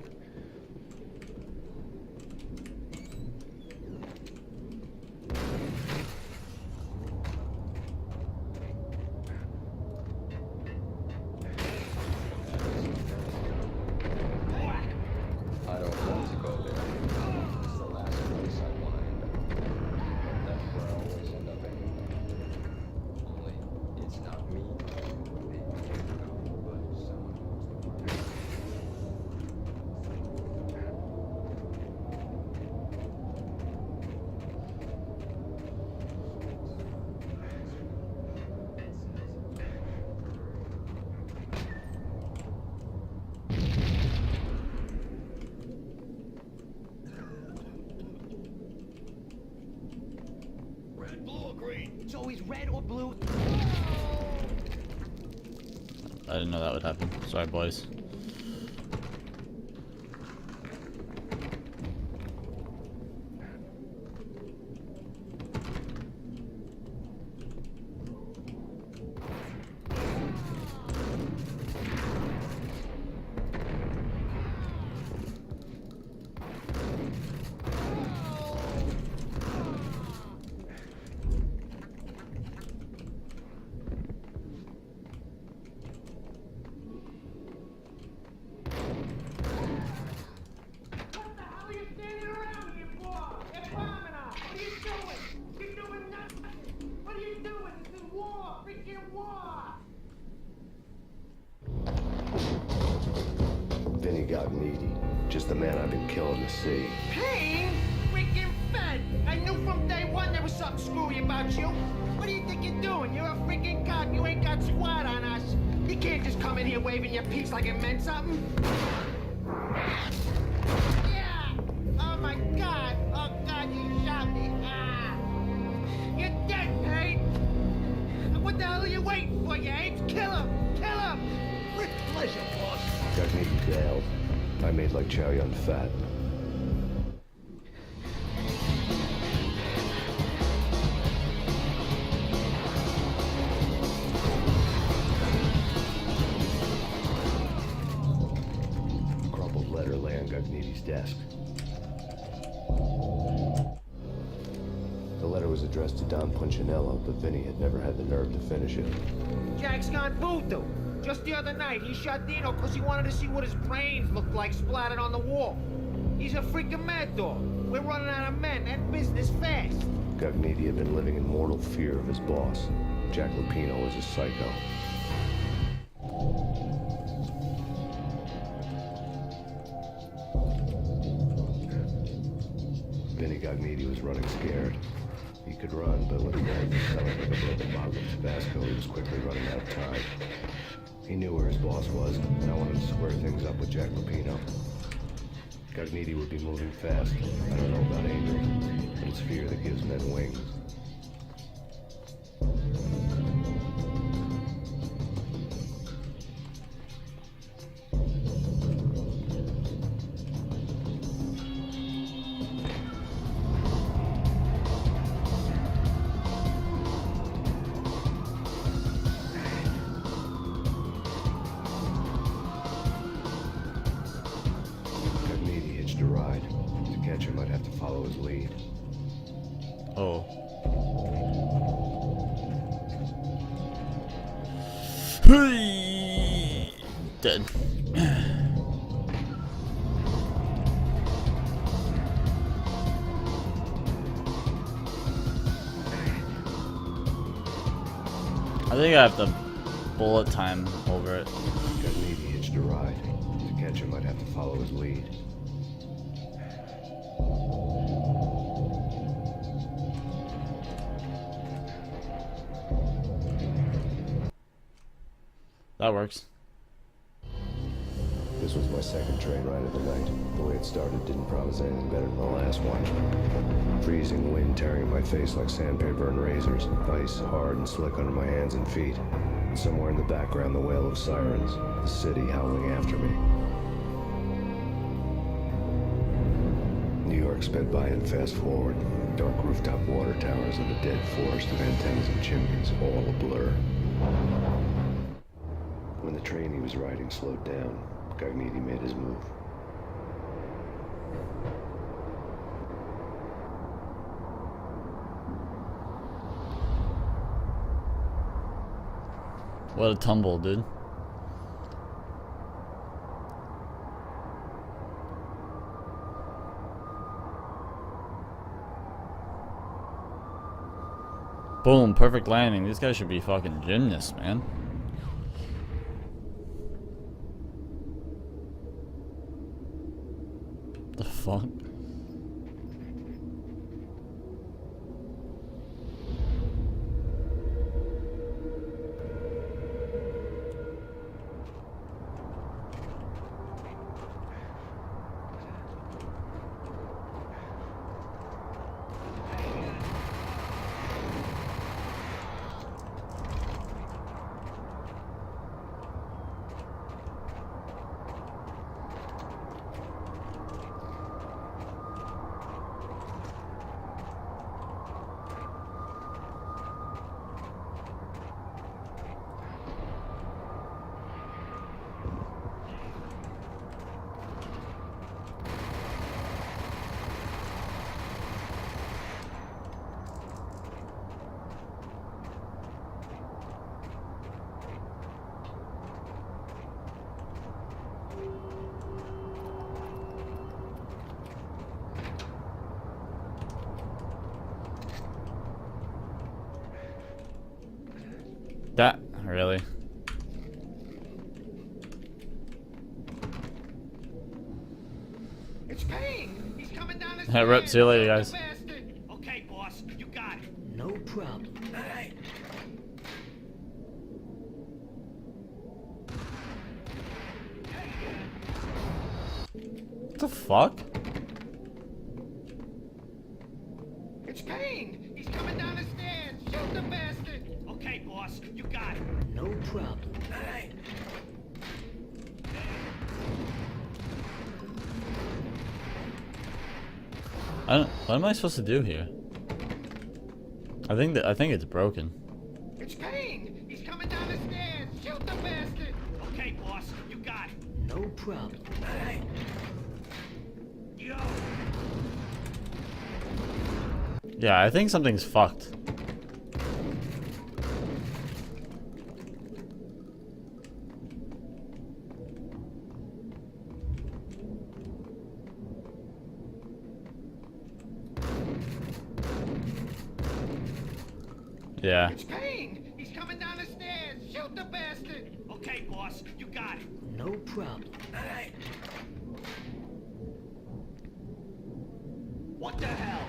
I don't want to go there. It's the last place I want to end up. That's where I always end up anyway. Only, it's not me. Maybe but someone wants to work. Red, blue, or green? It's always red or blue. I didn't know that would happen. Sorry, boys. Gognitti. Just the man I've been killing to see. Payne? Freaking fed! I knew from day one there was something screwy about you. What do you think you're doing? You're a freaking cop. You ain't got squat on us. You can't just come in here waving your piece like it meant something. Yeah! Oh my god! Oh god, you shot me! Ah! You're dead, Payne! What the hell are you waiting for, you apes? Kill him! Kill him! With pleasure, boss. Gognitti bailed. I made like Chow Yun Fat. A crumpled letter lay on Gognitti's desk. The letter was addressed to Don Punchinello, but Vinny had never had the nerve to finish it. Jack's gone voodoo. Just the other night, he shot Dino because he wanted to see what his brains looked like splattered on the wall. He's a freaking mad dog. We're running out of men and business fast. Gognitti had been living in mortal fear of his boss. Jack Lupino was a psycho. Vinny Gognitti was running scared. He could run, but when the guy was selling like a broken bottle of Tabasco, he was quickly running out of time. He knew where his boss was, and I wanted to square things up with Jack Lupino. Gognitti would be moving fast. I don't know about anger, but it's fear that gives men wings. Gognitti hitched a ride. To catch him, I'd have to follow his lead. Oh. Dead. I think I have to bullet time over it. Gognitti hitched a ride. To catch him, I'd have to follow his lead. That works. This was my second train ride of the night. The way it started didn't promise anything better than the last one. Freezing wind tearing at my face like sandpaper and razors. Ice hard and slick under my hands and feet. And somewhere in the background, the wail of sirens. The city howling after me. New York sped by in fast forward. Dark rooftop water towers and a dead forest of antennas and chimneys, all a blur. When the train he was riding slowed down, Gognitti made his move. What a tumble, dude. Boom, perfect landing. These guys should be fucking gymnasts, man. The fuck? That, really? Payne! He's coming down the Hey, rip. See you later, stairs. guys. Bastard. Okay, boss. You got it. No problem. What the fuck? It's Payne! He's coming down the stairs! Shoot the bastard! Okay, boss, you got it. No problem. What am I supposed to do here? I think it's broken. It's Payne! He's coming down the stairs! Shoot the bastard! Okay, boss, you got it. No problem. Yo! Yeah, I think something's fucked. Yeah. It's Payne! He's coming down the stairs! Shoot the bastard! Okay, boss, you got it. No problem. What the hell?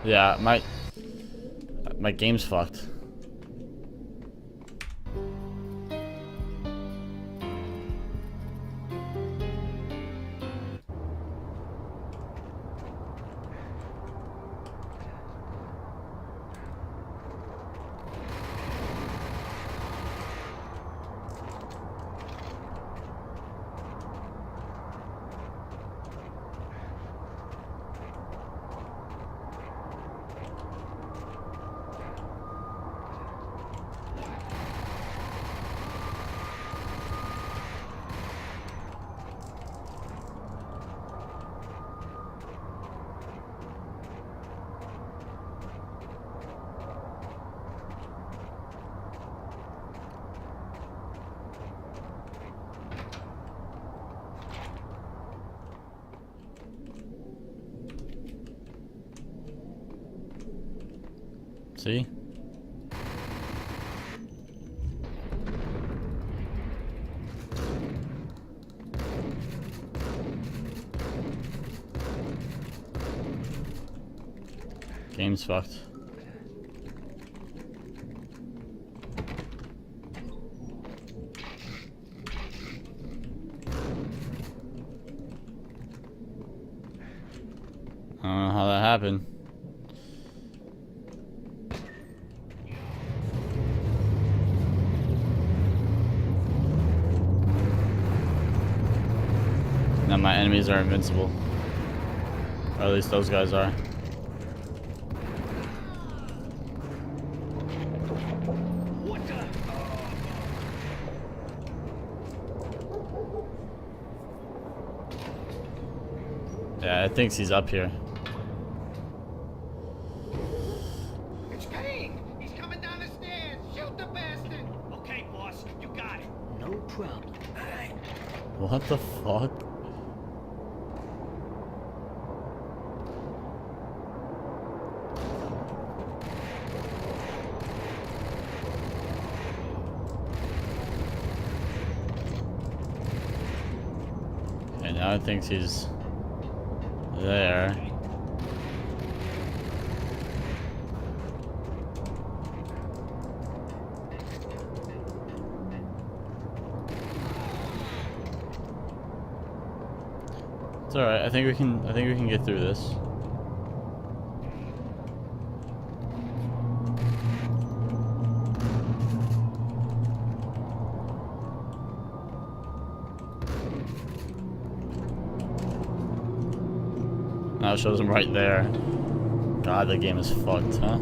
Yeah, my game's fucked. See? Game's fucked. I don't know how that happened. Now my enemies are invincible. Or at least those guys are. What the? Yeah, I think he's up here. It's Payne! He's coming down the stairs! Shoot the bastard! Okay, boss, you got it. No problem. What the fuck? Okay, now it thinks he's there. It's alright, I think we can get through this. Now it shows him right there. God, the game is fucked, huh?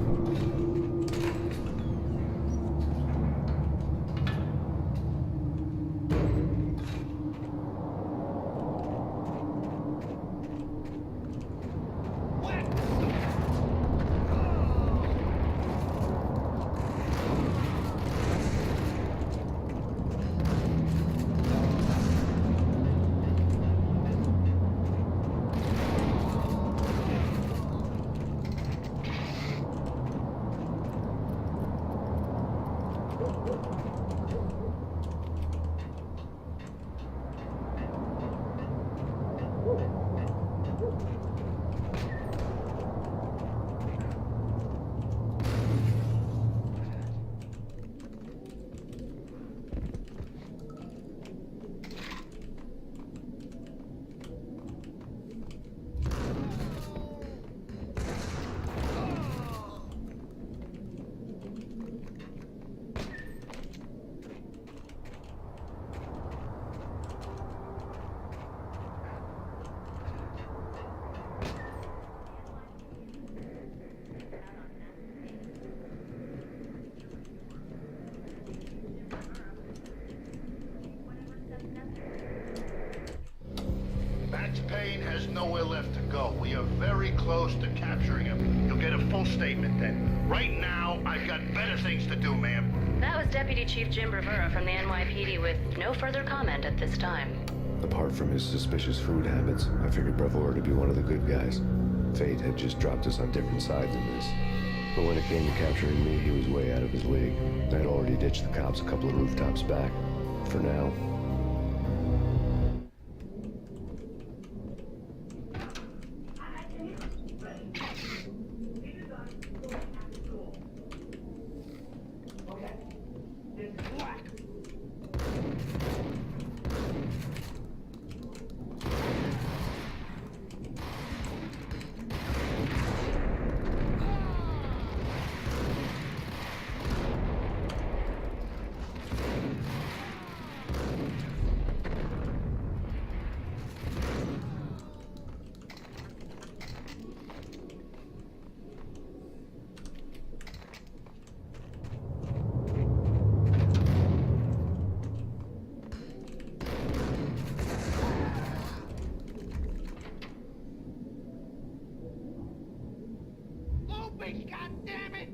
Max Payne has nowhere left to go. We are very close to capturing him. You'll get a full statement then. Right now, I've got better things to do, ma'am. That was Deputy Chief Jim Rivera from the NYPD with no further comment at this time. Apart from his suspicious food habits, I figured Brevor to be one of the good guys. Fate had just dropped us on different sides in this. But when it came to capturing me, he was way out of his league. I had already ditched the cops a couple of rooftops back. For now. Open, goddammit!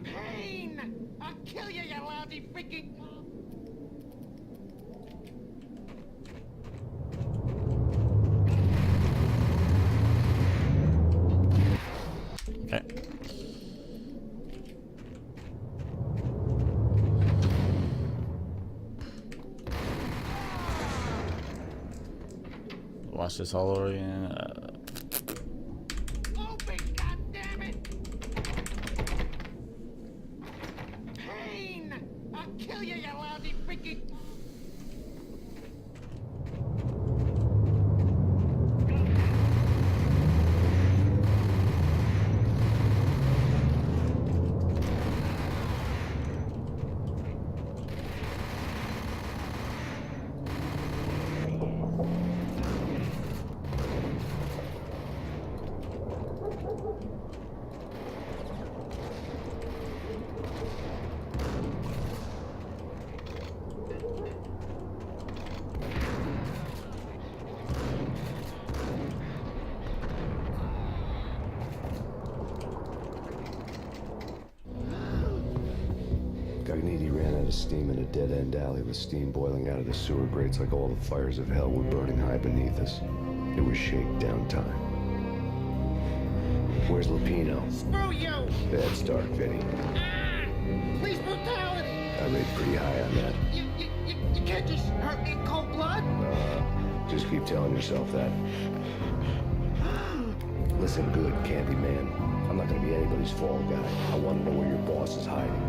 Payne! I'll kill you, you lousy freaking cop! Okay. Watch this all over again. Open, goddammit! Payne! I'll kill you, you lousy freaking... Gagniti ran out of steam in a dead-end alley with steam boiling out of the sewer grates like all the fires of hell were burning high beneath us. It was shakedown time. Where's Lupino? Screw you! Bad start, Vinny. Police brutality! I rate pretty high on that. You can't just hurt me in cold blood? Just keep telling yourself that. Listen good, Candyman. I'm not gonna be anybody's fall guy. I want to know where your boss is hiding.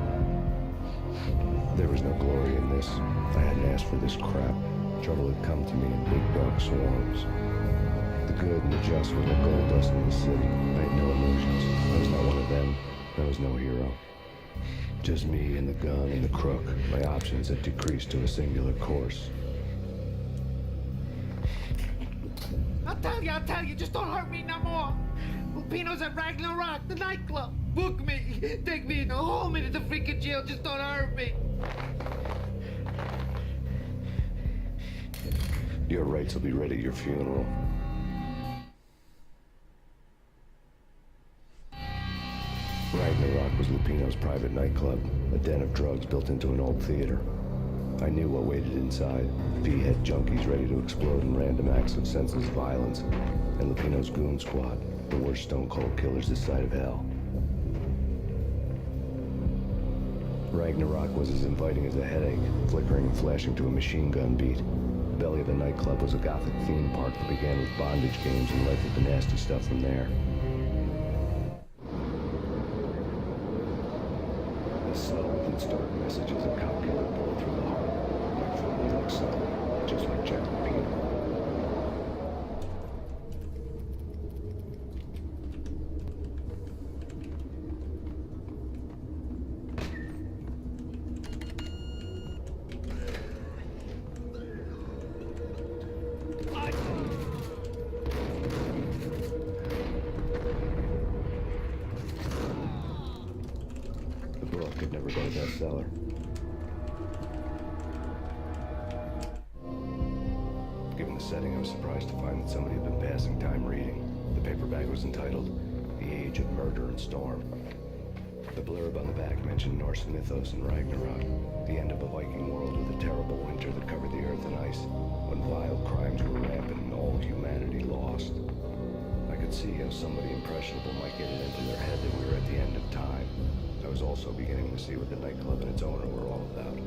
There was no glory in this. I hadn't asked for this crap. Trouble had come to me in big dark swarms. The good and the just were like gold dust in the city. I had no emotions. I was not one of them. I was no hero. Just me and the gun and the crook. My options had decreased to a singular course. I'll tell you, just don't hurt me no more. Lupino's at Ragnarok, the nightclub. Book me, take me in, haul me to the freaking jail, just don't hurt me. Your rights will be ready at your funeral. Ragnarok was Lupino's private nightclub, a den of drugs built into an old theater. I knew what waited inside. P-head junkies ready to explode in random acts of senseless violence, and Lupino's goon squad, the worst stone-cold killers this side of hell. Ragnarok was as inviting as a headache, flickering and flashing to a machine gun beat. The belly of the nightclub was a gothic theme park that began with bondage games and led to the nasty stuff from there. The subtle and stark messages a cop killer pulled through the heart. Like family, like son, just like Jack Lupino. The book had never been a bestseller. the setting, I was surprised to find that somebody had been passing time reading. The paperback was entitled The Age of Murder and Storm. The blurb on the back mentioned Norse mythos and Ragnarok, the end of a Viking world with a terrible winter that covered the earth in ice, when vile crimes were rampant and all humanity lost. I could see how somebody impressionable might get it into their head that we were at the end of time. I was also beginning to see what the nightclub and its owner were all about.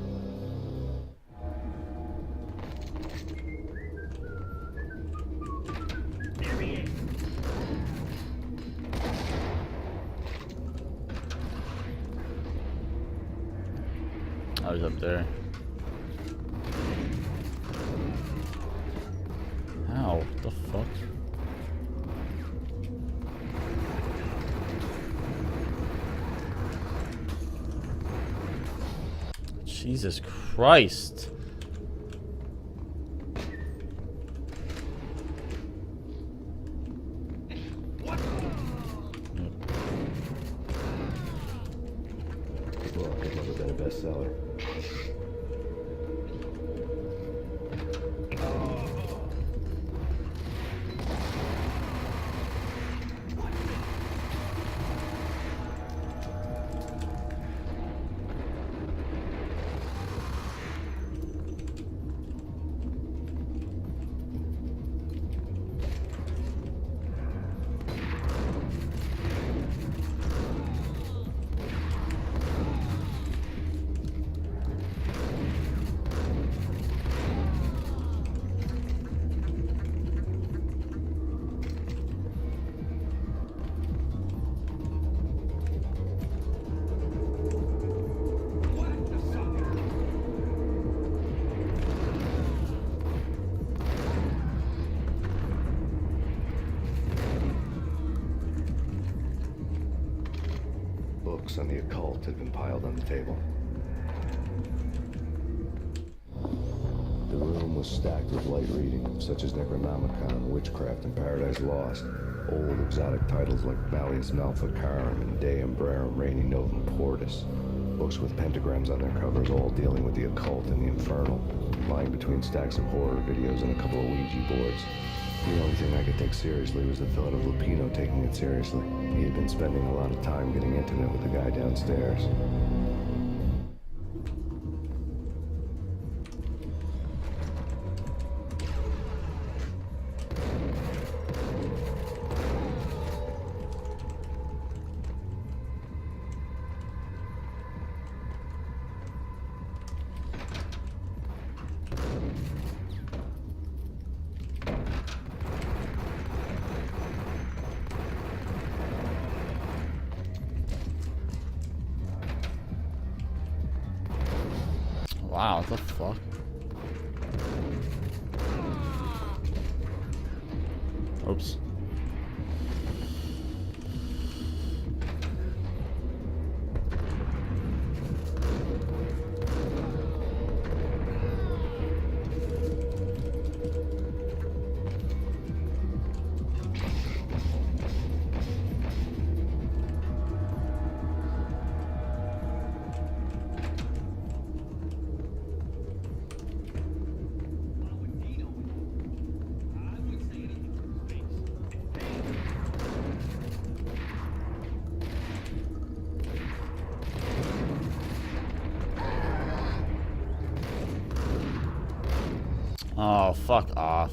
There he is. I was up there. How? What the fuck? Jesus Christ. The book had never been a bestseller. Books on the occult had been piled on the table. The room was stacked with light reading, such as Necronomicon, Witchcraft, and Paradise Lost. Old exotic titles like Malleus Maleficarum and De Umbrarum Reini Novum Portus. Books with pentagrams on their covers, all dealing with the occult and the infernal. Lying between stacks of horror videos and a couple of Ouija boards. The only thing I could take seriously was the thought of Lupino taking it seriously. He had been spending a lot of time getting intimate with the guy downstairs. Wow, what the fuck? Oops. Oh, fuck off.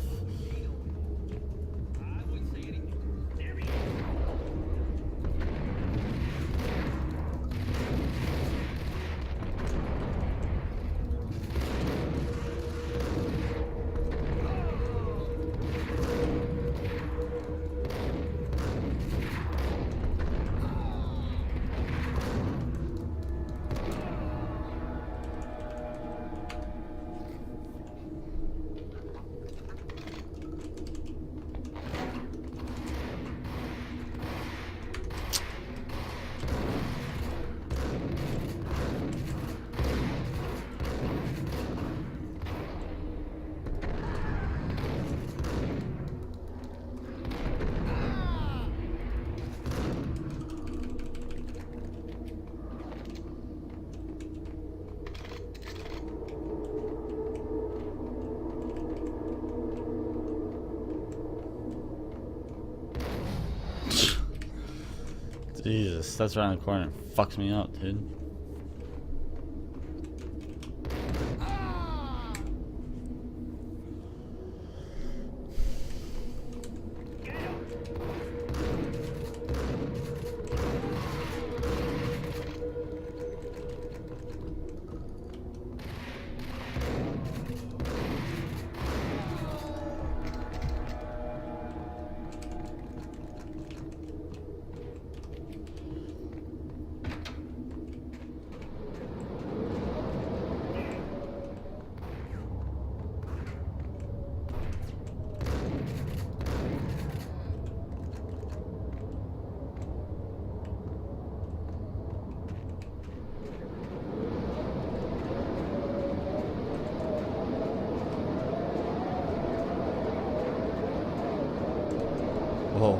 Jesus, that's around the corner. Fucks me up, dude. Whoa.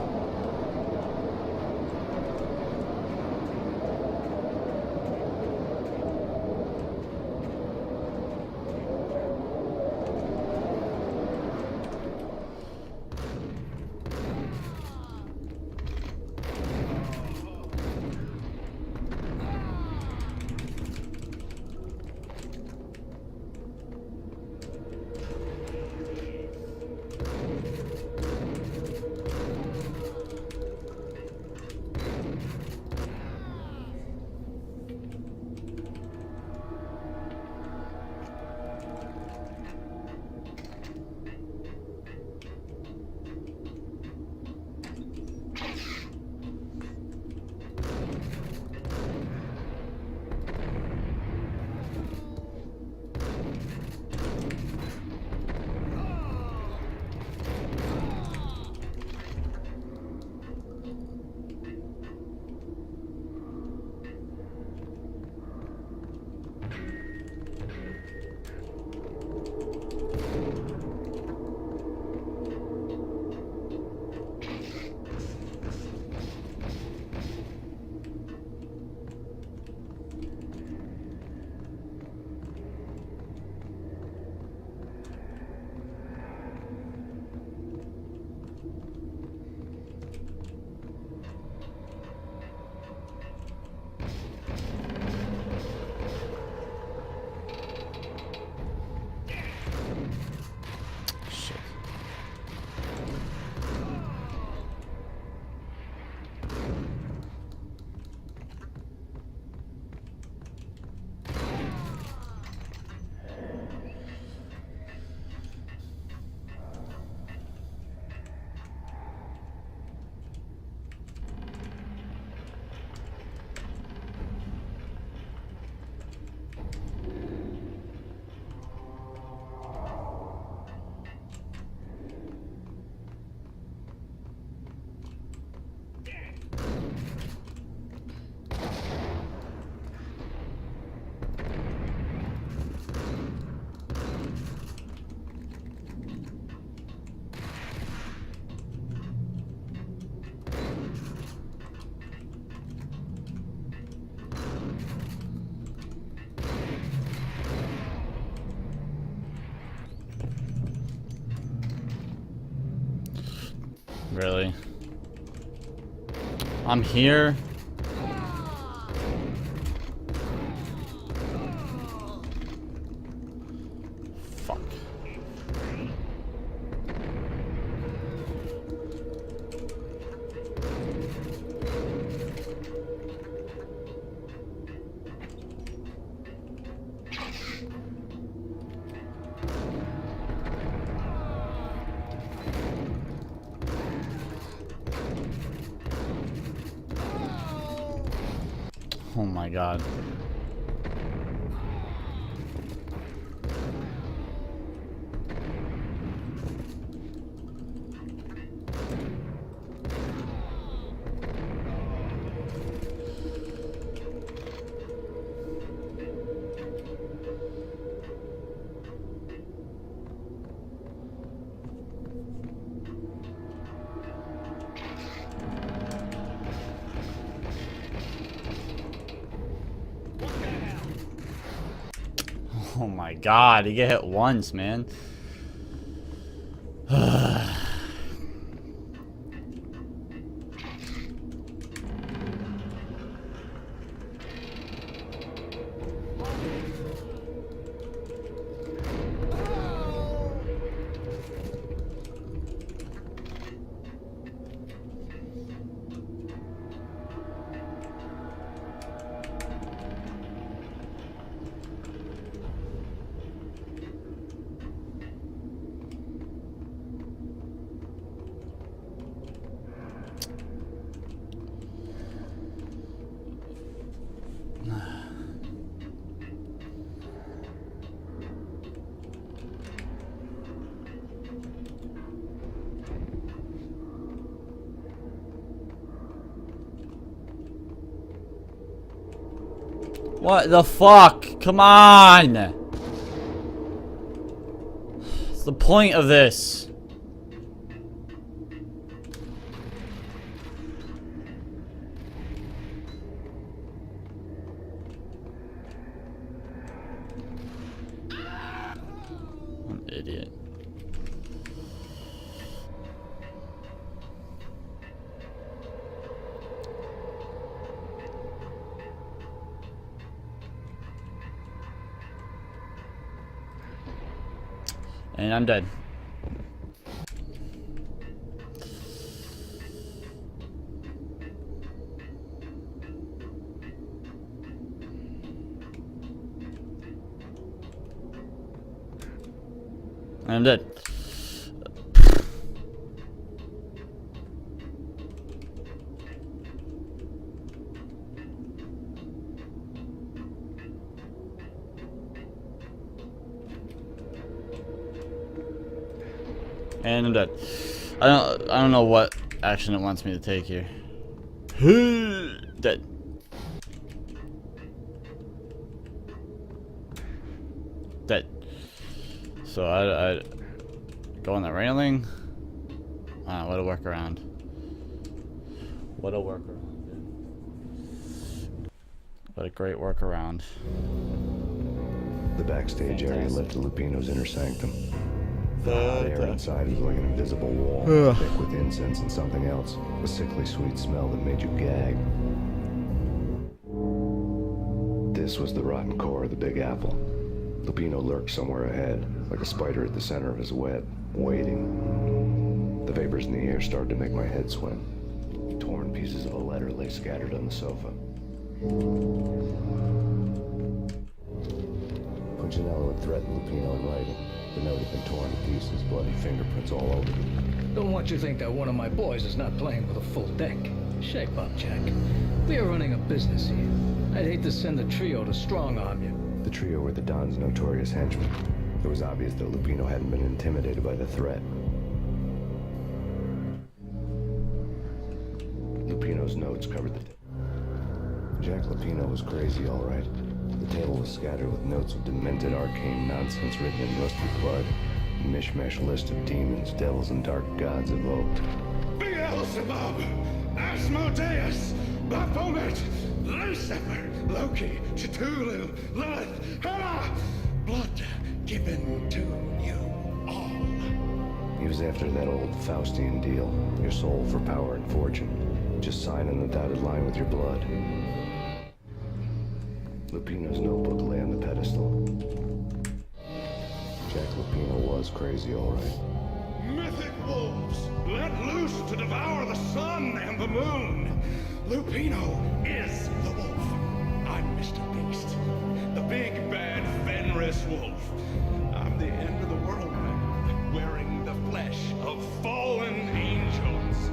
Really? I'm here. Fuck. Oh my god. Oh my god, you get hit once, man. What the fuck? Come on! What's the point of this? I'm an idiot. And I'm dead. I'm dead. And I'm dead. I don't know what action it wants me to take here. Dead. Dead. So I go on the railing. What a workaround. What a workaround, dude. What a great workaround. The backstage area led to Lupino's inner sanctum. The hot air inside was like an invisible wall, thick with incense and something else. A sickly sweet smell that made you gag. This was the rotten core of the Big Apple. Lupino lurked somewhere ahead, like a spider at the center of his web, waiting. The vapors in the air started to make my head swim. Torn pieces of a letter lay scattered on the sofa. Punchinello had threatened Lupino in writing. The note had been torn to pieces, bloody fingerprints all over it. Don't want you to think that one of my boys is not playing with a full deck. Shape up, Jack. We are running a business here. I'd hate to send the trio to strong-arm you. The trio were the Don's notorious henchmen. It was obvious that Lupino hadn't been intimidated by the threat. Lupino's notes covered the Jack Lupino was crazy, all right. The table was scattered with notes of demented arcane nonsense written in rusty blood. A mishmash list of demons, devils, and dark gods evoked. Beelzebub, Asmodeus, Baphomet, Lucifer, Loki, Cthulhu, Lilith, Hela, blood given to you all. He was after that old Faustian deal, your soul for power and fortune. Just sign on the dotted line with your blood. Lupino's notebook lay on the pedestal. Jack Lupino was crazy, all right. Mythic wolves, let loose to devour the sun and the moon. Lupino is the wolf. I'm Mr. Beast, the big bad Fenris wolf. I'm the end of the world man, wearing the flesh of fallen angels.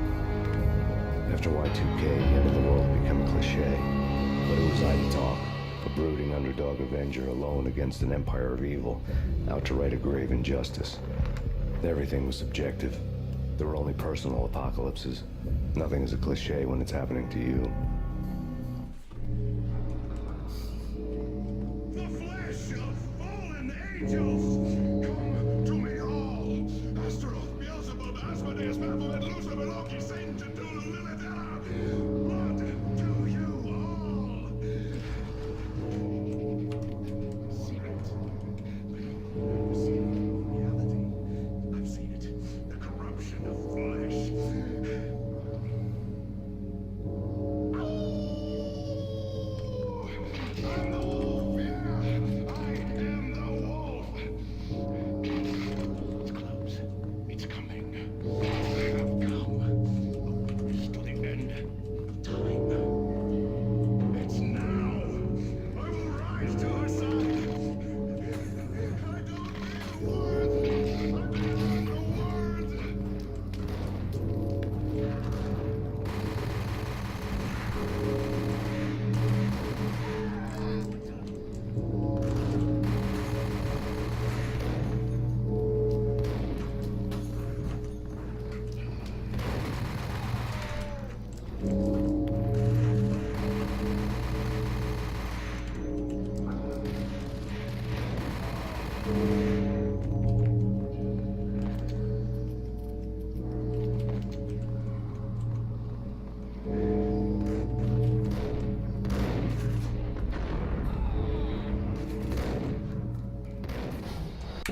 After Y2K, the end of the world had become a cliche. But it was I to talk. A brooding underdog avenger alone against an empire of evil, out to right a grave injustice. Everything was subjective. There were only personal apocalypses. Nothing is a cliche when it's happening to you. The flesh of fallen angels, come to me all. Astaroth, Beelzebub, Asmodeus, Baphomet, Lucifer, Loki, Satan, Cthulhu, Lilith, Hela, blood to you all. Seen it. I've seen it in reality. I've seen it. The corruption of flesh. I'm the wolf, yeah. I am the wolf.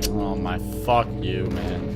Oh my, fuck you, man.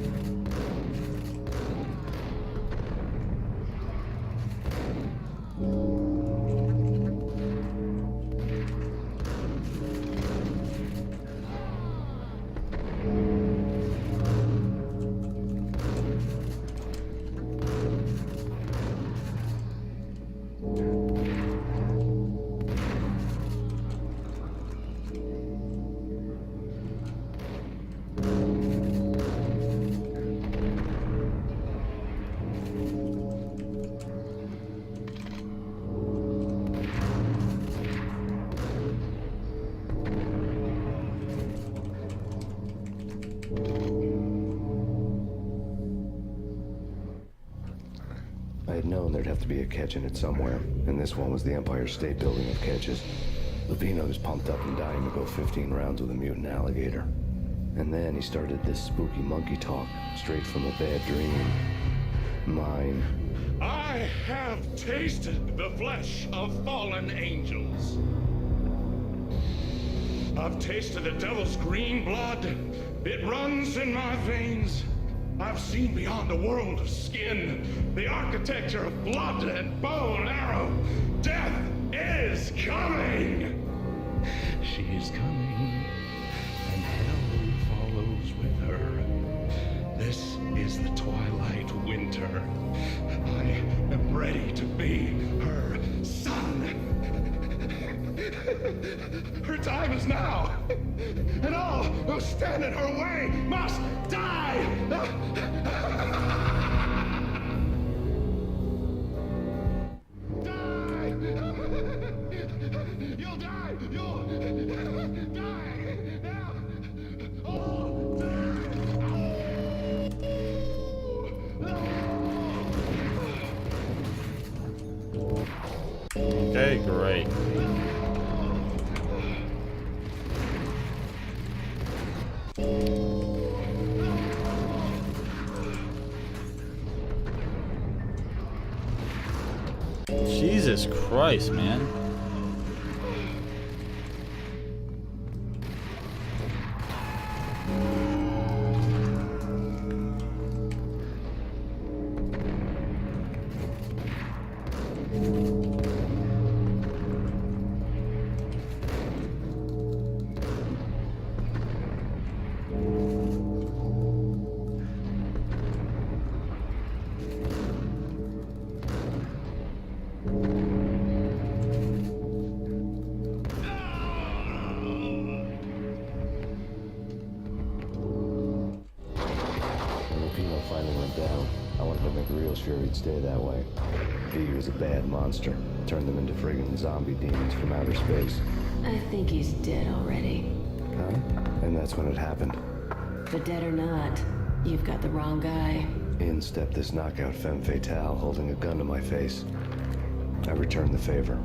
I had known there'd have to be a catch in it somewhere, and this one was the Empire State Building of catches. Lupino's pumped up and dying to go 15 rounds with a mutant alligator. And then he started this spooky monkey talk, straight from a bad dream. Mine. I have tasted the flesh of fallen angels. I've tasted the devil's green blood. It runs in my veins. I've seen beyond a world of skin, the architecture of blood and bow and arrow. Death is coming! She is coming, and hell follows with her. This is the twilight winter. I am ready to be her son. Her time is now, and all who stand in her way must die! Die! You'll die! You'll die! Now! Oh, Okay, great. Jesus Christ, man. Finally went down. I wanted to make real sure he'd stay that way. He was a bad monster. Turned them into friggin' zombie demons from outer space. I think he's dead already. Huh? And that's when it happened. But dead or not, you've got the wrong guy. In stepped this knockout femme fatale, holding a gun to my face. I returned the favor.